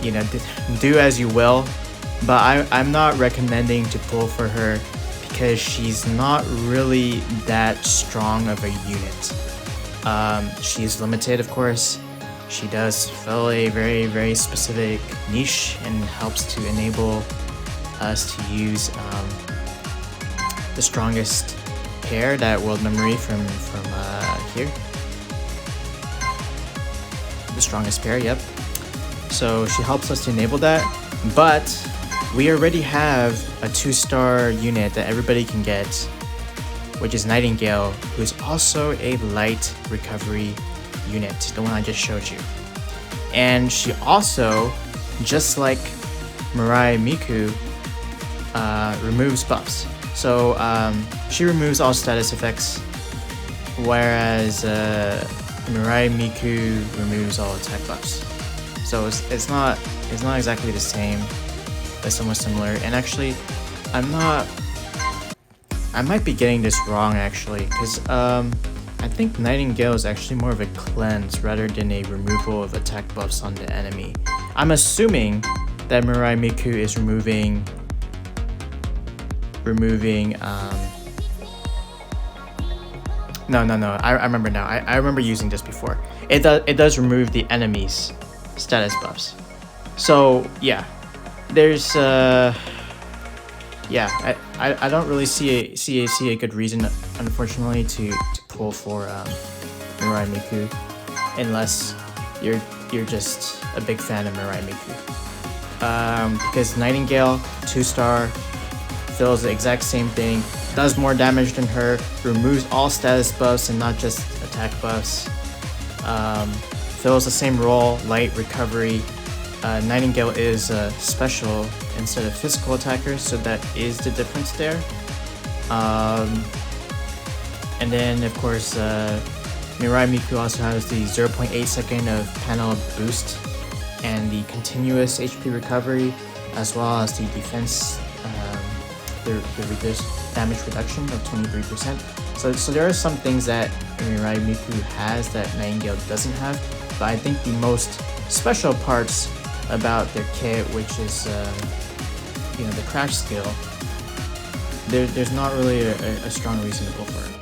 you know, do as you will. But I'm not recommending to pull for her because she's not really that strong of a unit. She's limited, of course. She does fill a very specific niche and helps to enable us to use the strongest pair, that world memory from here. The strongest pair, yep. So she helps us to enable that, but we already have a 2-star unit that everybody can get, which is Nightingale, who's also a light recovery unit, the one I just showed you. And she also, just like Mirai Miku, removes buffs. So she removes all status effects, whereas Mirai Miku removes all attack buffs. So it's not exactly the same, but somewhat similar. And actually, I might be getting this wrong actually, because I think Nightingale is actually more of a cleanse rather than a removal of attack buffs on the enemy. I'm assuming that Mirai Miku is removing no, I remember now. I remember using this before. It does remove the enemy's status buffs. So yeah, there's yeah, I don't really see a good reason, unfortunately, to pull for Mirai Miku, unless you're just a big fan of Mirai Miku. Because Nightingale 2-star fills the exact same thing, does more damage than her, removes all status buffs and not just attack buffs. Fills the same role, light recovery. Nightingale is special instead of physical attacker, so that is the difference there. And then of course Mirai Miku also has the 0.8 second of panel boost and the continuous HP recovery, as well as the defense, the damage reduction of 23%. So there are some things that Mirai Miku has that Nightingale doesn't have, but I think the most special parts about their kit, which is the crash skill, there's not really a strong reason to pull for her.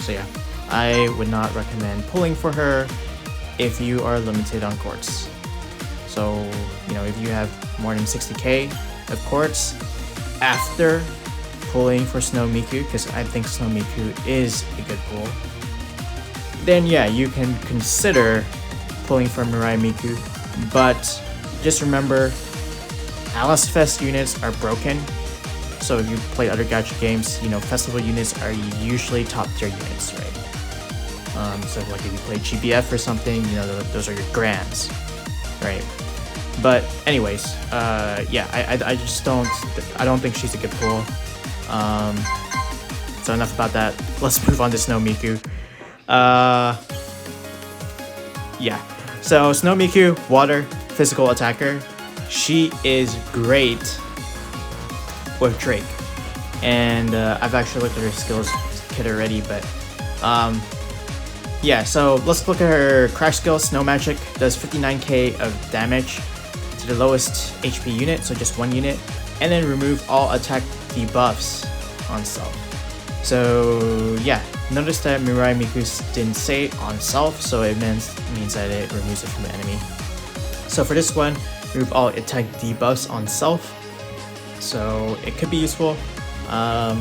So yeah, I would not recommend pulling for her if you are limited on Quartz. So if you have more than 60k of Quartz after pulling for Snow Miku, because I think Snow Miku is a good pull, then yeah, you can consider pulling for Mirai Miku. But just remember, Alice Fest units are broken. So if you play other gacha games, festival units are usually top tier units, right? So like if you play GBF or something, those are your grands, right? But anyways, yeah, I just don't think she's a good pull. So enough about that. Let's move on to Snow Miku. Yeah. So Snow Miku, water, physical attacker. She is great with Drake. And I've actually looked at her skills kit already, but yeah, so let's look at her crash skill. Snow Magic does 59k of damage to the lowest HP unit, so just one unit, and then remove all attack debuffs on self. So yeah, notice that Mirai Miku didn't say on self, so it means that it removes it from the enemy. So for this one, remove all attack debuffs on self. So it could be useful. I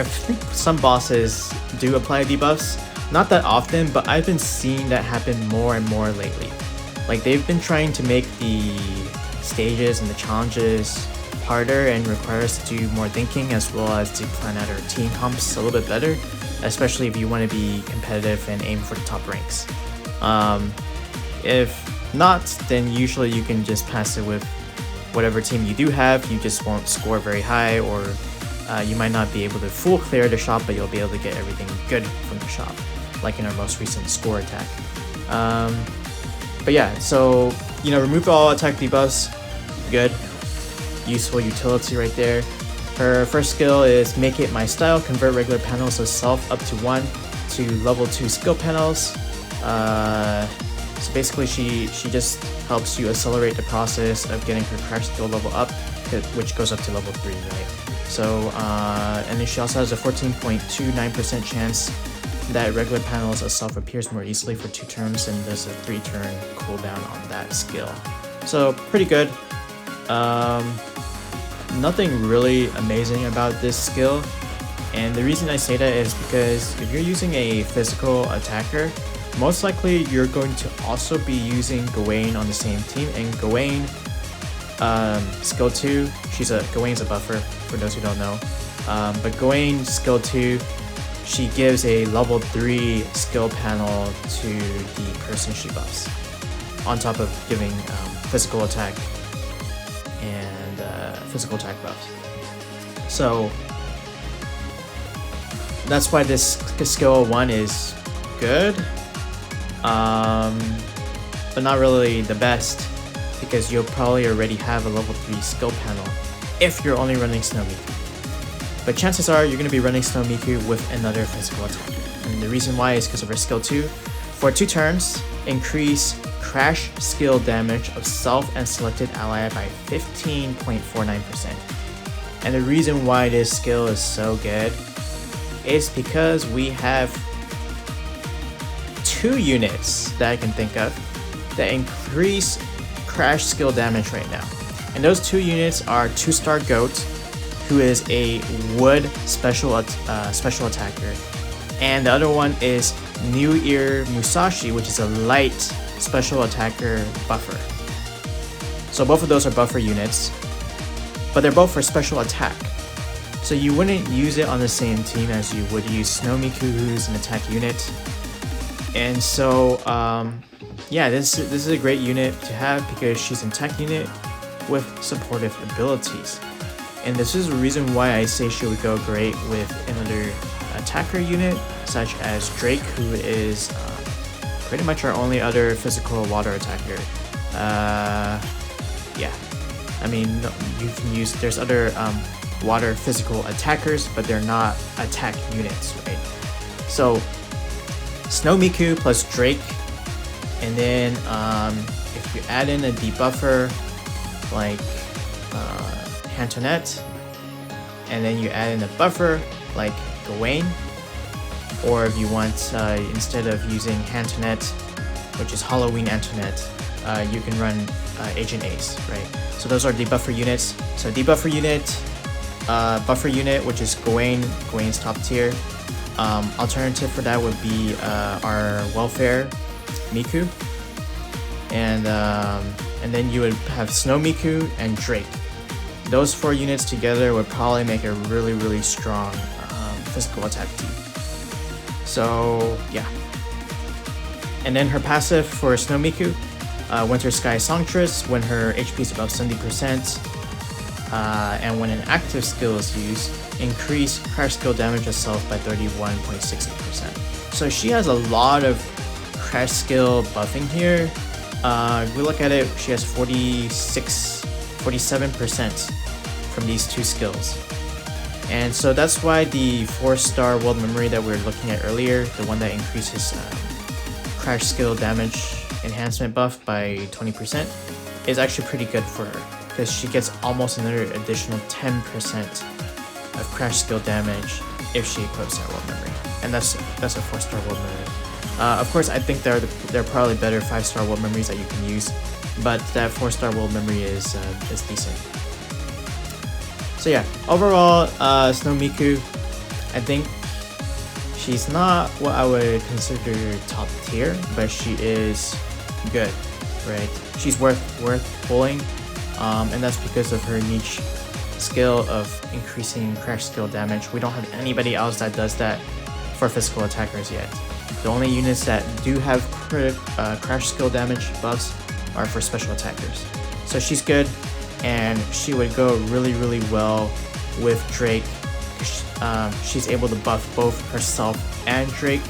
think some bosses do apply debuffs, not that often, but I've been seeing that happen more and more lately. Like they've been trying to make the stages and the challenges harder and require us to do more thinking, as well as to plan out our team comps a little bit better, especially if you want to be competitive and aim for the top ranks. If not, then usually you can just pass it with whatever team you do have. You just won't score very high, or you might not be able to full clear the shop, but you'll be able to get everything good from the shop, like in our most recent score attack. But yeah, so remove all attack debuffs, good. Useful utility right there. Her first skill is Make It My Style, convert regular panels of self up to 1 to level 2 skill panels. So basically she just helps you accelerate the process of getting her crash skill level up, which goes up to level 3, right? So and then she also has a 14.29% chance that regular panels of self appears more easily for 2 turns, and there's a 3-turn cooldown on that skill. So pretty good. Nothing really amazing about this skill, and the reason I say that is because if you're using a physical attacker, most likely you're going to also be using Gawain on the same team, and Gawain skill 2, Gawain's a buffer for those who don't know, but Gawain skill 2, she gives a level 3 skill panel to the person she buffs, on top of giving physical attack and physical attack buffs. So that's why this skill 1 is good, but not really the best, because you'll probably already have a level 3 skill panel if you're only running Snow Miku. But chances are you're going to be running Snow Miku with another physical attacker. And the reason why is because of her skill 2. For 2 turns, increase crash skill damage of self and selected ally by 15.49%. And the reason why this skill is so good is because we have 2 units that I can think of that increase crash skill damage right now. And those 2 units are 2-star Goat who is a wood special attacker, and the other one is New Ear Musashi, which is a light special attacker buffer. So both of those are buffer units, but they're both for special attack. So you wouldn't use it on the same team as you would use Snow Miku, who's an attack unit. And so yeah, this is a great unit to have because she's an attack unit with supportive abilities. And this is the reason why I say she would go great with another attacker unit, such as Drake, who is pretty much our only other physical water attacker. Yeah, I mean, you can use, there's other water physical attackers, but they're not attack units, right? So Snow Miku plus Drake, and then if you add in a debuffer like Antoinette, and then you add in a buffer like Gawain, or if you want instead of using Antoinette, which is Halloween Antoinette, you can run Agent Ace, right? So those are debuffer units. So debuffer unit, buffer unit, which is Gawain's top tier. Alternative for that would be our welfare Miku, and then you would have Snow Miku and Drake. Those 4 units together would probably make a really strong physical attack team. So yeah. And then her passive for Snow Miku, Winter Sky Songstress, when her HP is above 70%, and when an active skill is used, increase crash skill damage itself by 31.68%. So she has a lot of crash skill buffing here. If we look at it, she has 47% from these 2 skills. And so that's why the 4-star world memory that we were looking at earlier, the one that increases crash skill damage enhancement buff by 20%, is actually pretty good for her, because she gets almost another additional 10% of crash skill damage if she equips that world memory. And that's a 4-star world memory. Of course, I think there are probably better 5-star world memories that you can use, but that 4-star world memory is decent. So yeah, overall, Snow Miku, I think she's not what I would consider top tier, but she is good, right? She's worth pulling, and that's because of her niche skill of increasing crash skill damage. We don't have anybody else that does that for physical attackers yet. The only units that do have crash skill damage buffs are for special attackers. So she's good, and she would go really well with Drake. She's able to buff both herself and Drake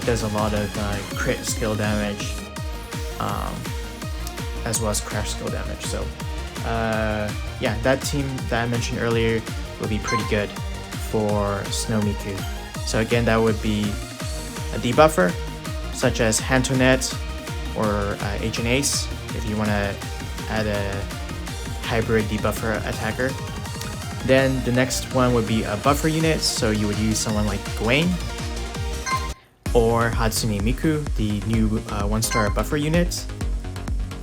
does a lot of crit skill damage, as well as crash skill damage. So yeah, that team that I mentioned earlier would be pretty good for Snow Miku. So again, that would be a debuffer such as Antoinette or Agent Ace if you want to add a hybrid debuffer attacker. Then the next one would be a buffer unit, so you would use someone like Gawain or Hatsune Miku, the new 1-star buffer unit.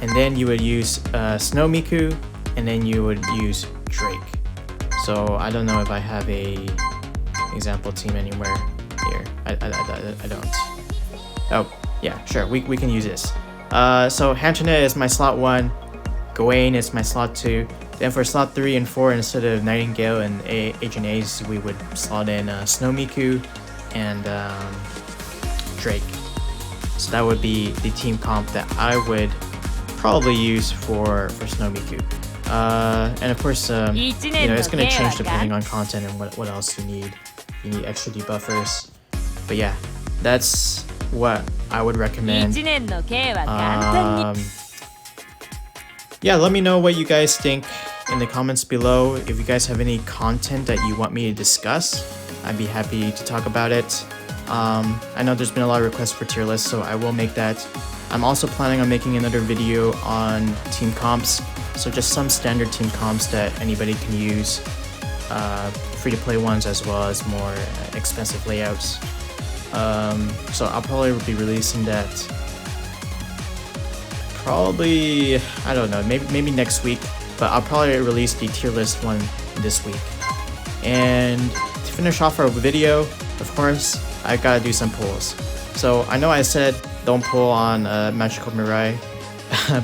And then you would use Snow Miku, and then you would use Drake. So I don't know if I have a example team anywhere here. I don't. Oh yeah, sure, we can use this. So Antoinette is my slot 1, Gawain is my slot 2. Then for slot 3 and 4, instead of Nightingale and Agent Ace, we would slot in Snow Miku and Drake. So that would be the team comp that I would probably use for Snow Miku. And of course, you know, it's going to change depending on content and what else you need. You need extra debuffers. But yeah, that's what I would recommend. Yeah, let me know what you guys think in the comments below. If you guys have any content that you want me to discuss, I'd be happy to talk about it. I know there's been a lot of requests for tier lists, so I will make that. I'm also planning on making another video on team comps, so just some standard team comps that anybody can use, free-to-play ones as well as more expensive layouts. So I'll probably be releasing that probably, I don't know, maybe next week, but I'll probably release the tier list one this week. And to finish off our video, of course, I gotta do some pulls. So I know I said don't pull on Magical Mirai,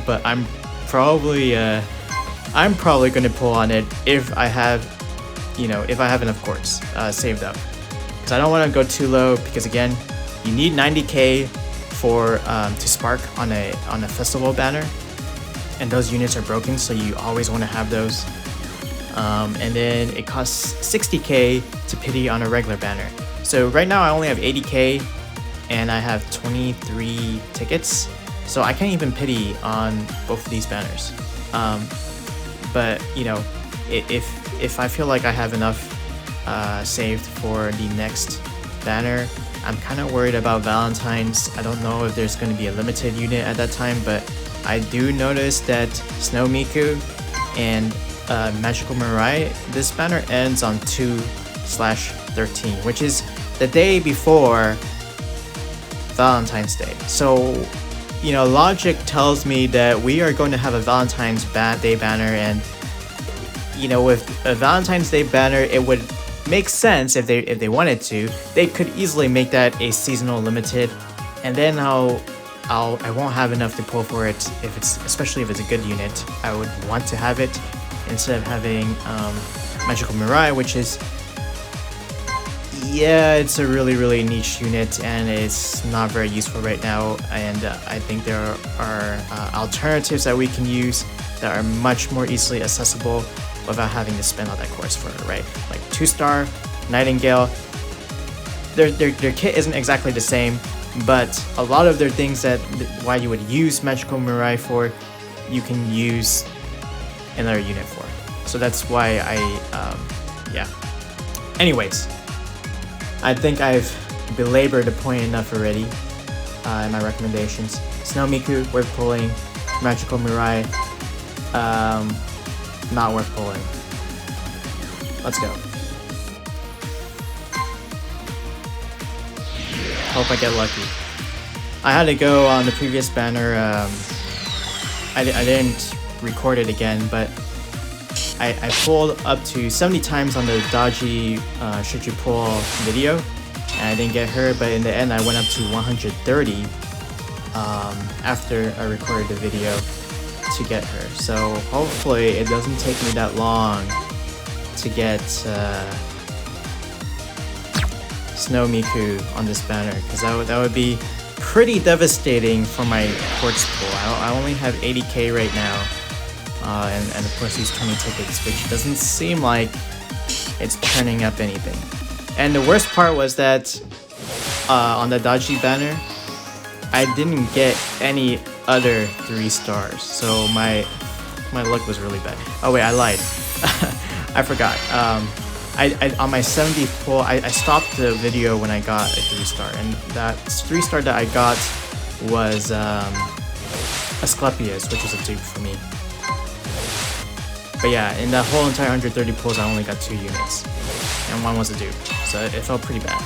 but I'm probably gonna pull on it if I have, if I have enough quartz saved up. Because I don't want to go too low, because again, you need 90k for to spark on a festival banner, and those units are broken, so you always want to have those. And then it costs 60k to pity on a regular banner. So right now I only have 80k and I have 23 tickets, so I can't even pity on both of these banners. But if I feel like I have enough saved for the next banner, I'm kind of worried about Valentines. I don't know if there's going to be a limited unit at that time, but I do notice that Snow Miku and Magical Mirai, this banner ends on 2/13, which is the day before Valentine's Day. So, logic tells me that we are going to have a Valentine's Day banner, and with a Valentine's Day banner, it would make sense if they wanted to. They could easily make that a seasonal limited, and then I won't have enough to pull for it especially if it's a good unit. I would want to have it instead of having Magical Mirai, which is, it's a really niche unit and it's not very useful right now. And I think there are alternatives that we can use that are much more easily accessible without having to spend all that quartz for it, right? Like 2-star, Nightingale, their kit isn't exactly the same, but a lot of their things that why you would use Magical Mirai for, you can use another unit for. So that's why Anyways, I think I've belabored the point enough already in my recommendations. Snow Miku, worth pulling. Magical Mirai, not worth pulling. Let's go. Hope I get lucky. I had to go on the previous banner. I didn't record it again, but I pulled up to 70 times on the dodgy should you pull video, and I didn't get her, but in the end I went up to 130 after I recorded the video to get her. So hopefully it doesn't take me that long to get Snow Miku on this banner, because that would be pretty devastating for my quartz pool. I only have 80k right now, and of course these 20 tickets, which doesn't seem like it's turning up anything. And the worst part was that on the dodgy banner, I didn't get any other 3 stars, so my luck was really bad. Oh wait, I lied. I forgot. I on my 70th pull, I stopped the video when I got a 3-star, and that 3-star that I got was Asclepius, which was a dupe for me. But yeah, in that whole entire 130 pulls, I only got 2 units, and one was a dupe, so it felt pretty bad.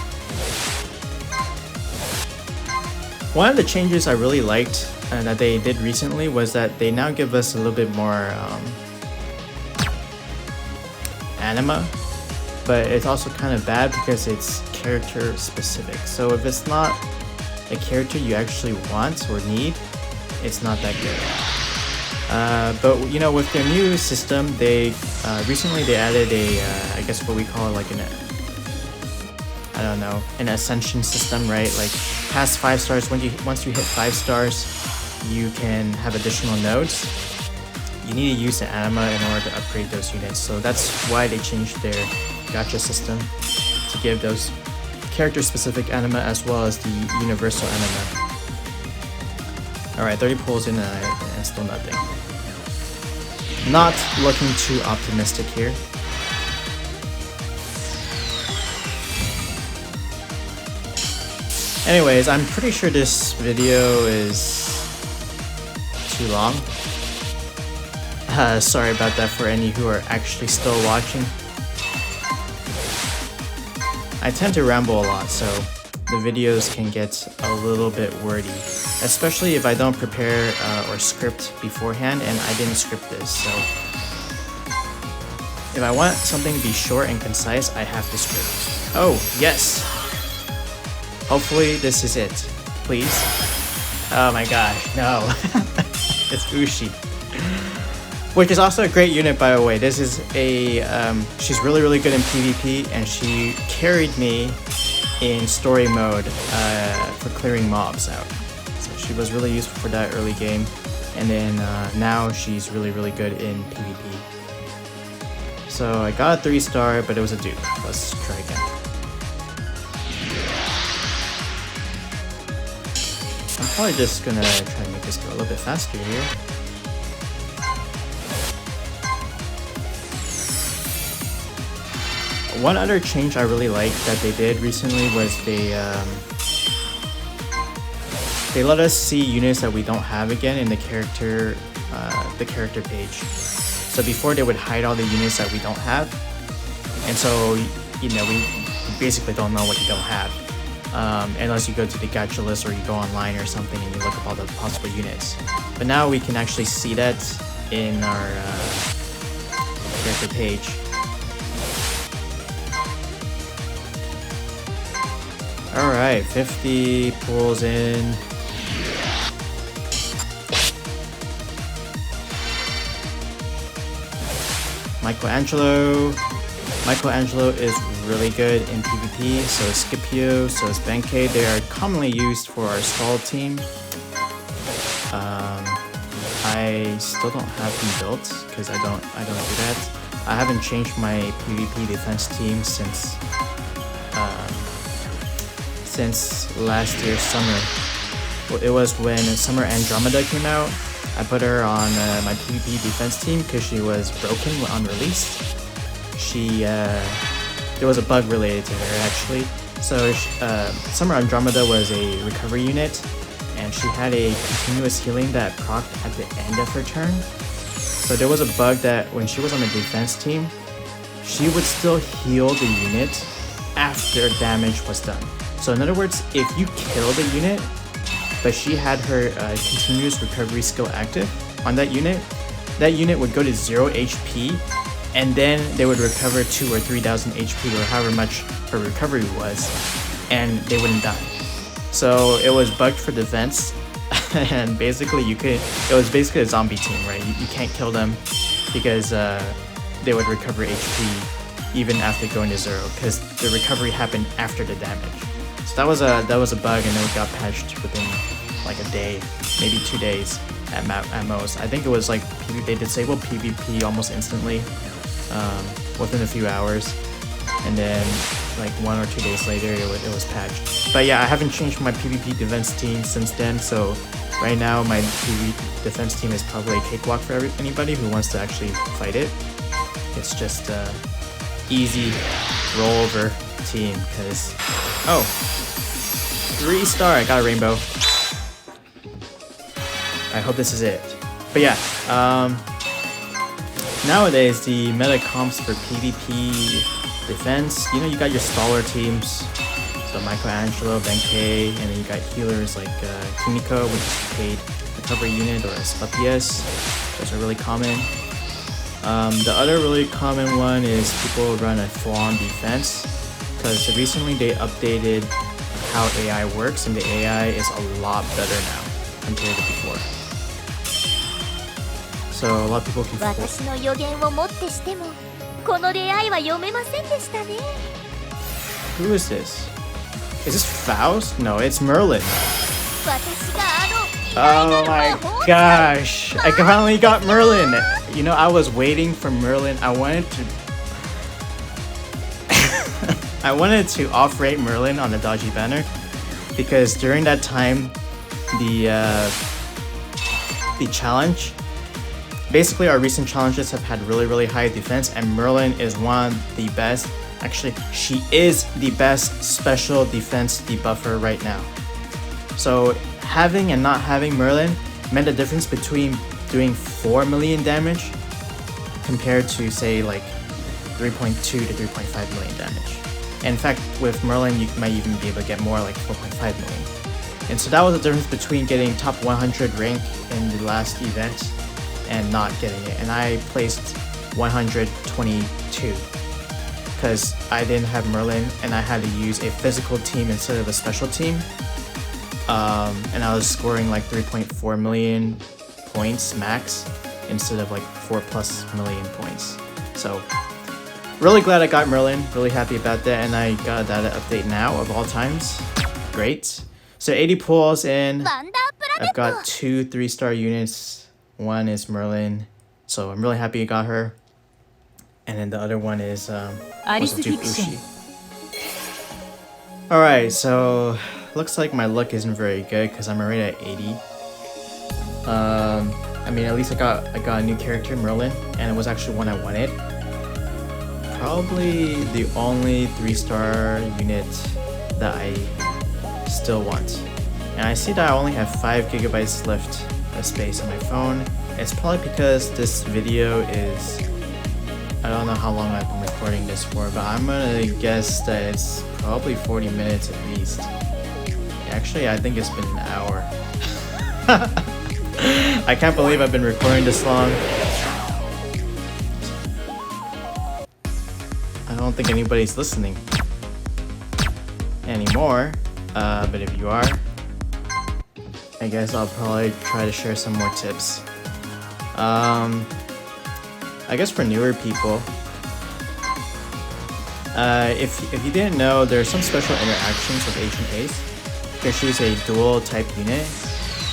One of the changes I really liked that they did recently was that they now give us a little bit more anima, but it's also kind of bad because it's character specific. So if it's not a character you actually want or need, it's not that good. But with their new system, they recently they added a I guess what we call like an ascension system, right? Like past 5 stars, once you hit 5 stars, you can have additional nodes. You need to use the anima in order to upgrade those units. So that's why they changed their gacha system to give those character specific anima as well as the universal anima. Alright, 30 pulls in and still nothing. Not looking too optimistic here. Anyways, I'm pretty sure this video is too long. Sorry about that for any who are actually still watching. I tend to ramble a lot, so the videos can get a little bit wordy, especially if I don't prepare or script beforehand, and I didn't script this, so If I want something to be short and concise, I have the script. Oh, yes! Hopefully this is it. Please? Oh my gosh, no. It's Ushi. Which is also a great unit, by the way. This is a... she's really, really good in PvP, and she carried me in story mode for clearing mobs out. So she was really useful for that early game. And then now she's really, really good in PvP. So I got a 3-star, but it was a dupe. Let's try again. I'm probably just gonna try to make this go a little bit faster here. One other change I really liked that they did recently was they let us see units that we don't have again in the character page. So before they would hide all the units that we don't have, and so we basically don't know what you don't have unless you go to the gacha list or you go online or something and you look up all the possible units. But now we can actually see that in our character page. Alright, 50 pulls in. Michelangelo is really good in PvP, so is Scipio, so is Benkei. They are commonly used for our stall team. I still don't have them built because I don't do that. I haven't changed my PvP defense team since last year's summer. Well, it was when Summer Andromeda came out. I put her on my PvP defense team because she was broken on release. There was a bug related to her actually. So Summer Andromeda was a recovery unit, and she had a continuous healing that procced at the end of her turn. So there was a bug that when she was on the defense team, she would still heal the unit after damage was done. So in other words, if you kill the unit, but she had her continuous recovery skill active on that unit would go to 0 HP, and then they would recover 2,000 or 3,000 HP or however much her recovery was, and they wouldn't die. So it was bugged for defense, and basically it was basically a zombie team, right? You can't kill them because they would recover HP even after going to 0, because the recovery happened after the damage. So that was a bug, and it got patched within like a day, maybe 2 days at most. I think it was like they disabled PvP almost instantly, within a few hours, and then like 1 or 2 days later it was patched. But yeah, I haven't changed my PvP defense team since then, so right now my PvP defense team is probably a cakewalk for anybody who wants to actually fight it. It's just easy rollover team, because 3-star, I got a rainbow. I hope this is it. But yeah, nowadays the meta comps for PvP defense, you got your staller teams, so Michelangelo, Benkei, and then you got healers like Kimiko, which is a paid recovery unit, or Asclepius. Those are really common. The other really common one is people run a full-on defense, because recently they updated how AI works, and the AI is a lot better now compared to before. So a lot of people can Who is this? Is this Faust? No, it's Merlin. Oh my gosh, I finally got Merlin. I was waiting for Merlin. I wanted to off-rate Merlin on the dodgy banner, because during that time, the challenge, basically our recent challenges have had really, really high defense, and Merlin is one of the best. Actually, she is the best special defense debuffer right now. So having and not having Merlin meant the difference between doing 4 million damage compared to say like 3.2 to 3.5 million damage. And in fact, with Merlin, you might even be able to get more, like 4.5 million. And so that was the difference between getting top 100 rank in the last event and not getting it. And I placed 122 because I didn't have Merlin and I had to use a physical team instead of a special team. And I was scoring like 3.4 million points max instead of like 4+ million points. So really glad I got Merlin, really happy about that, and I got that update now of all times. Great. So 80 pulls in. I've got 2 3-star units. One is Merlin, so I'm really happy I got her. And then the other one is Ushi. Alright, so looks like my luck isn't very good because I'm already at 80. I mean, at least I got a new character, Merlin, and it was actually one I wanted. Probably the only 3-star unit that I still want. And I see that I only have 5 gigabytes left of space on my phone. It's probably because this video is, I don't know how long I've been recording this for, but I'm gonna guess that it's probably 40 minutes at least. Actually, I think it's been an hour. I can't believe I've been recording this long. I don't think anybody's listening anymore, but if you are, I guess I'll probably try to share some more tips. I guess for newer people, if you didn't know, there are some special interactions with Ancient Ace. You can choose a dual type unit.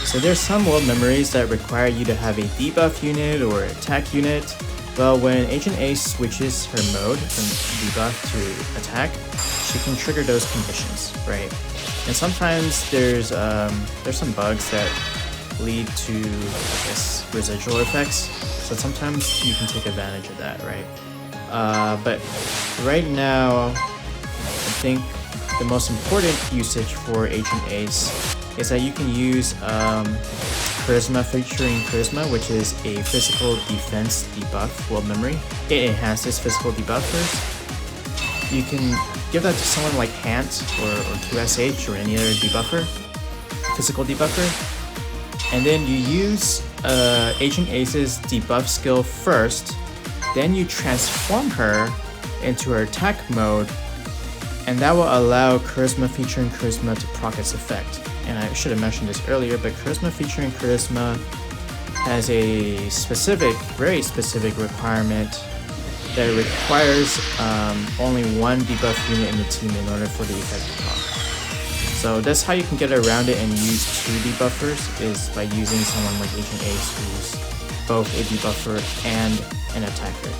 So there's some world memories that require you to have a debuff unit or attack unit. Well, when Agent Ace switches her mode from debuff to attack, she can trigger those conditions, right? And sometimes there's some bugs that lead to, I guess, residual effects. So sometimes you can take advantage of that, right? But right now, I think the most important usage for Agent Ace is that you can use Charisma featuring Charisma, which is a physical defense debuff world memory. It enhances physical debuffers. You can give that to someone like Hant or QSH or any other debuffer, physical debuffer. And then you use Agent Ace's debuff skill first, then you transform her into her attack mode, and that will allow Charisma featuring Charisma to proc its effect. And I should have mentioned this earlier, but Charisma featuring Charisma has a specific, very specific requirement that requires only one debuff unit in the team in order for the effect to proc. So that's how you can get around it and use 2 debuffers, is by using someone like Agent Ace who's both a debuffer and an attacker.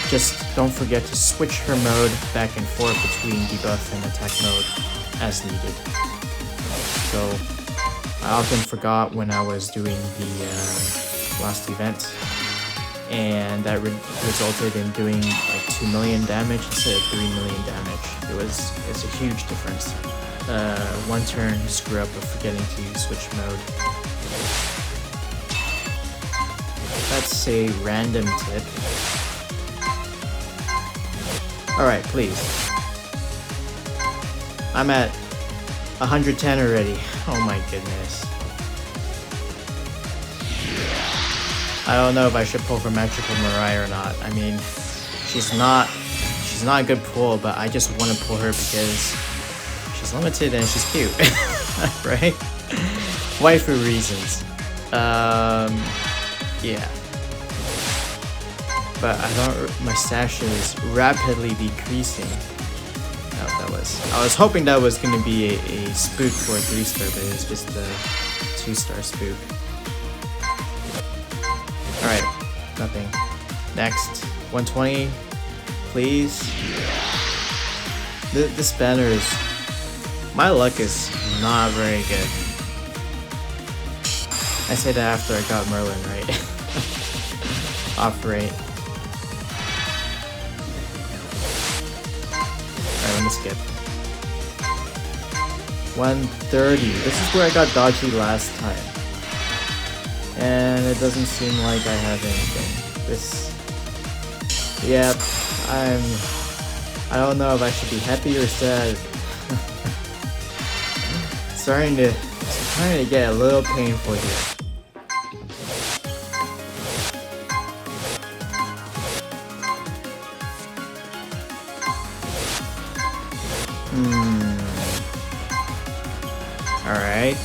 Just don't forget to switch her mode back and forth between debuff and attack mode as needed. So I often forgot when I was doing the last event, and that resulted in doing like 2 million damage instead of 3 million damage. It's a huge difference. One turn screw up of forgetting to switch mode. That's a random tip. Alright, please. I'm at 110 already. Oh my goodness. I don't know if I should pull for Magical Mirai or not. I mean, she's not a good pull, but I just want to pull her because she's limited and she's cute. Right? Waifu reasons. Yeah. But my stash is rapidly decreasing. I was hoping that was going to be a spook for a 3-star, but it's just a 2-star spook. Alright, nothing. Next, 120, please. This banner is... my luck is not very good. I say that after I got Merlin, right? Operate. Alright, let me skip. 130. This is where I got dodgy last time. And it doesn't seem like I have anything. Yep, I don't know if I should be happy or sad. Starting to get a little painful here. Alright.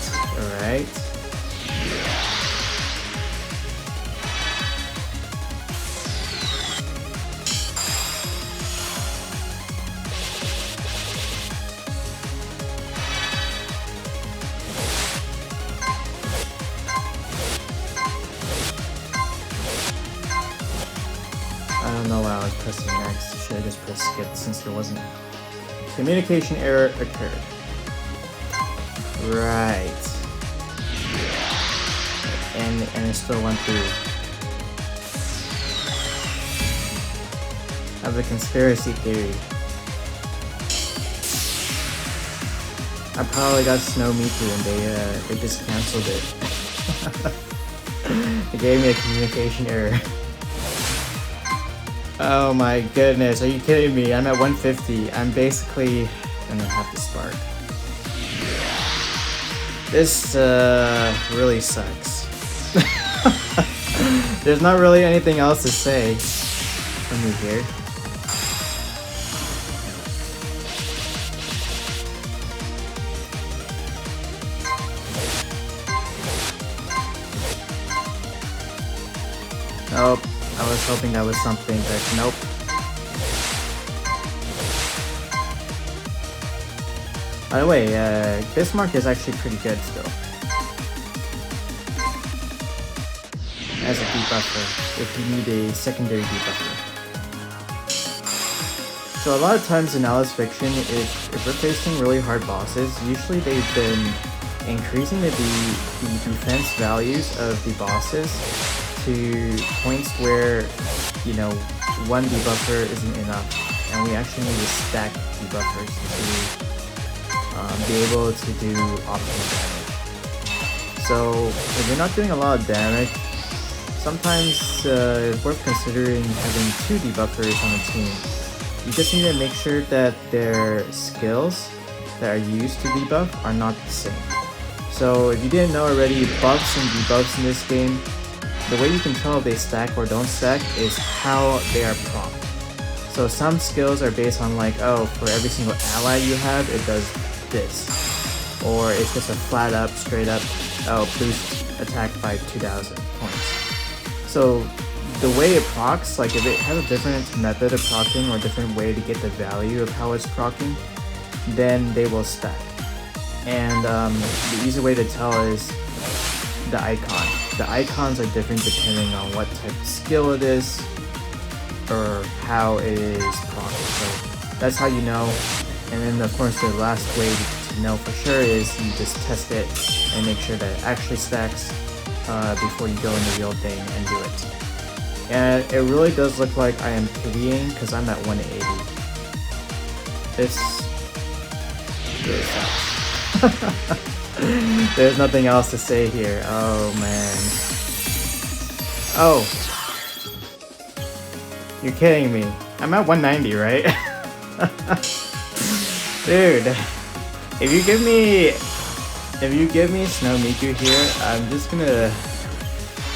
I don't know why I was pressing next. Should have just pressed skip since there wasn't. Communication error occurred.
Right.
And it still went through.
I have a conspiracy theory. I probably got Snow Miku and they just canceled it. They gave me a communication error. Oh my goodness, are you kidding me? I'm at 150. I'm basically gonna have to spark. This really sucks. There's not really anything else to say from me here. Nope, I was hoping that was something, but nope. By the way, Bismarck is actually pretty good still. As a debuffer, if you need a secondary debuffer. So a lot of times in Alice Fiction, if we're facing really hard bosses, usually they've been increasing the defense values of the bosses to points where, you know, one debuffer isn't enough, and we actually need to stack debuffers to be able to do optimal damage. So if you're not doing a lot of damage, sometimes it's worth considering having two debuffers on a team. You just need to make sure that their skills that are used to debuff are not the same. So if you didn't know already, buffs and debuffs in this game, the way you can tell if they stack or don't stack is how they are propped. So some skills are based on like, oh, for every single ally you have, it does this. Or it's just a flat up, straight up, oh, boost attack by 2000 points. So the way it procs, like if it has a different method of proccing or a different way to get the value of how it's proccing, then they will stack. And the easy way to tell is the icon. The icons are different depending on what type of skill it is or how it is procced. So that's how you know. And then of course the last way to know for sure is you just test it and make sure that it actually stacks before you go in the real thing and do it. And it really does look like I am pitying because I'm at 180. This really sucks. There's nothing else to say here. Oh man. Oh. You're kidding me. I'm at 190, right? Dude. If you give me Snow Miku here, I'm just gonna,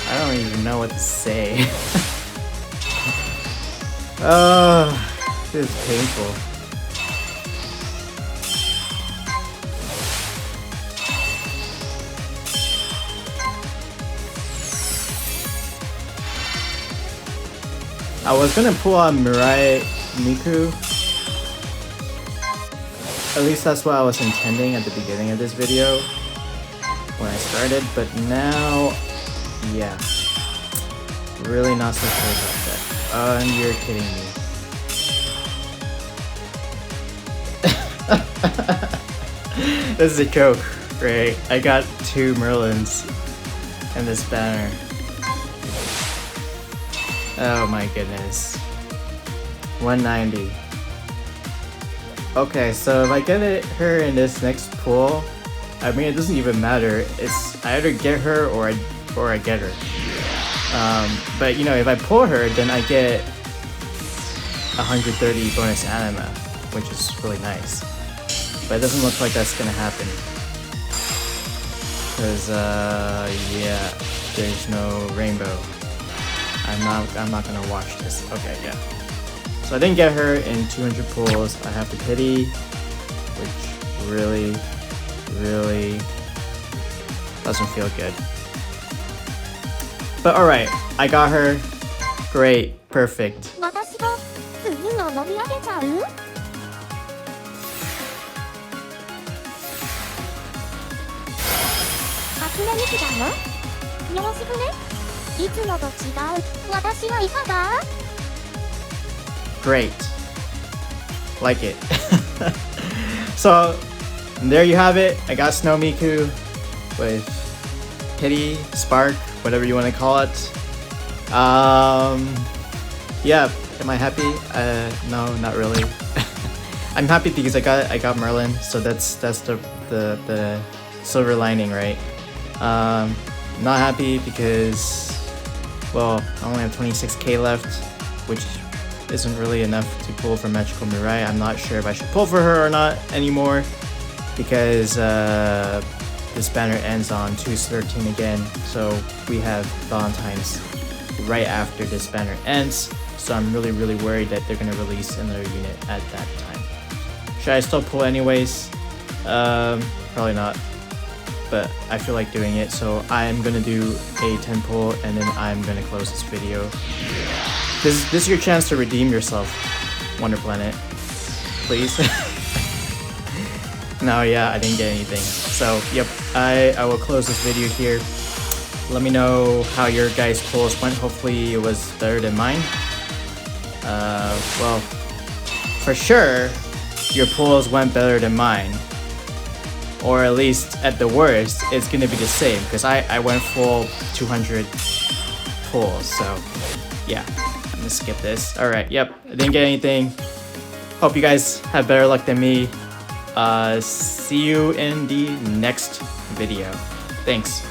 I don't even know what to say. Oh, this is painful. I was gonna pull on Mirai Miku. At least that's what I was intending at the beginning of this video when I started, but now, yeah. Really not so sure about that. And you're kidding me. This is a joke, right? I got 2 Merlins in this banner. Oh my goodness. 190. Okay, so if I get her in this next pull, I mean it doesn't even matter. It's I either get her or I get her. But you know, if I pull her, then I get 130 bonus anima, which is really nice. But it doesn't look like that's gonna happen. Cause yeah, there's no rainbow. I'm not gonna watch this. Okay, yeah. So I didn't get her in 200 pulls. I have to pity. which really doesn't feel good. But alright, I got her. Great, perfect.
私が次の飲み上げちゃう？初音ミクだよ。よろしくね。いつもと違う。私はいかが？
Great. Like it. So, there you have it. I got Snow Miku with Pity, Spark, whatever you want to call it. Yeah, am I happy? No, not really. I'm happy because I got Merlin, so that's the silver lining, right? Not happy because, well, I only have 26k left, which isn't really enough to pull for Magical Mirai. I'm not sure if I should pull for her or not anymore because this banner ends on 2/13 again, so we have Valentines right after this banner ends, so I'm really worried that they're gonna release another unit at that time. Should I still pull anyways? Probably not, but I feel like doing it, so I'm gonna do a 10 pull and then I'm gonna close this video. This is your chance to redeem yourself, Wonder Planet. Please. No, yeah, I didn't get anything. So, yep, I will close this video here. Let me know how your guys' pulls went. Hopefully it was better than mine. Well, for sure, your pulls went better than mine. Or at least, at the worst, it's gonna be the same because I went full 200 pulls, so yeah. I'm gonna skip this. Alright, yep, I didn't get anything. Hope you guys have better luck than me. See you in the next video. Thanks.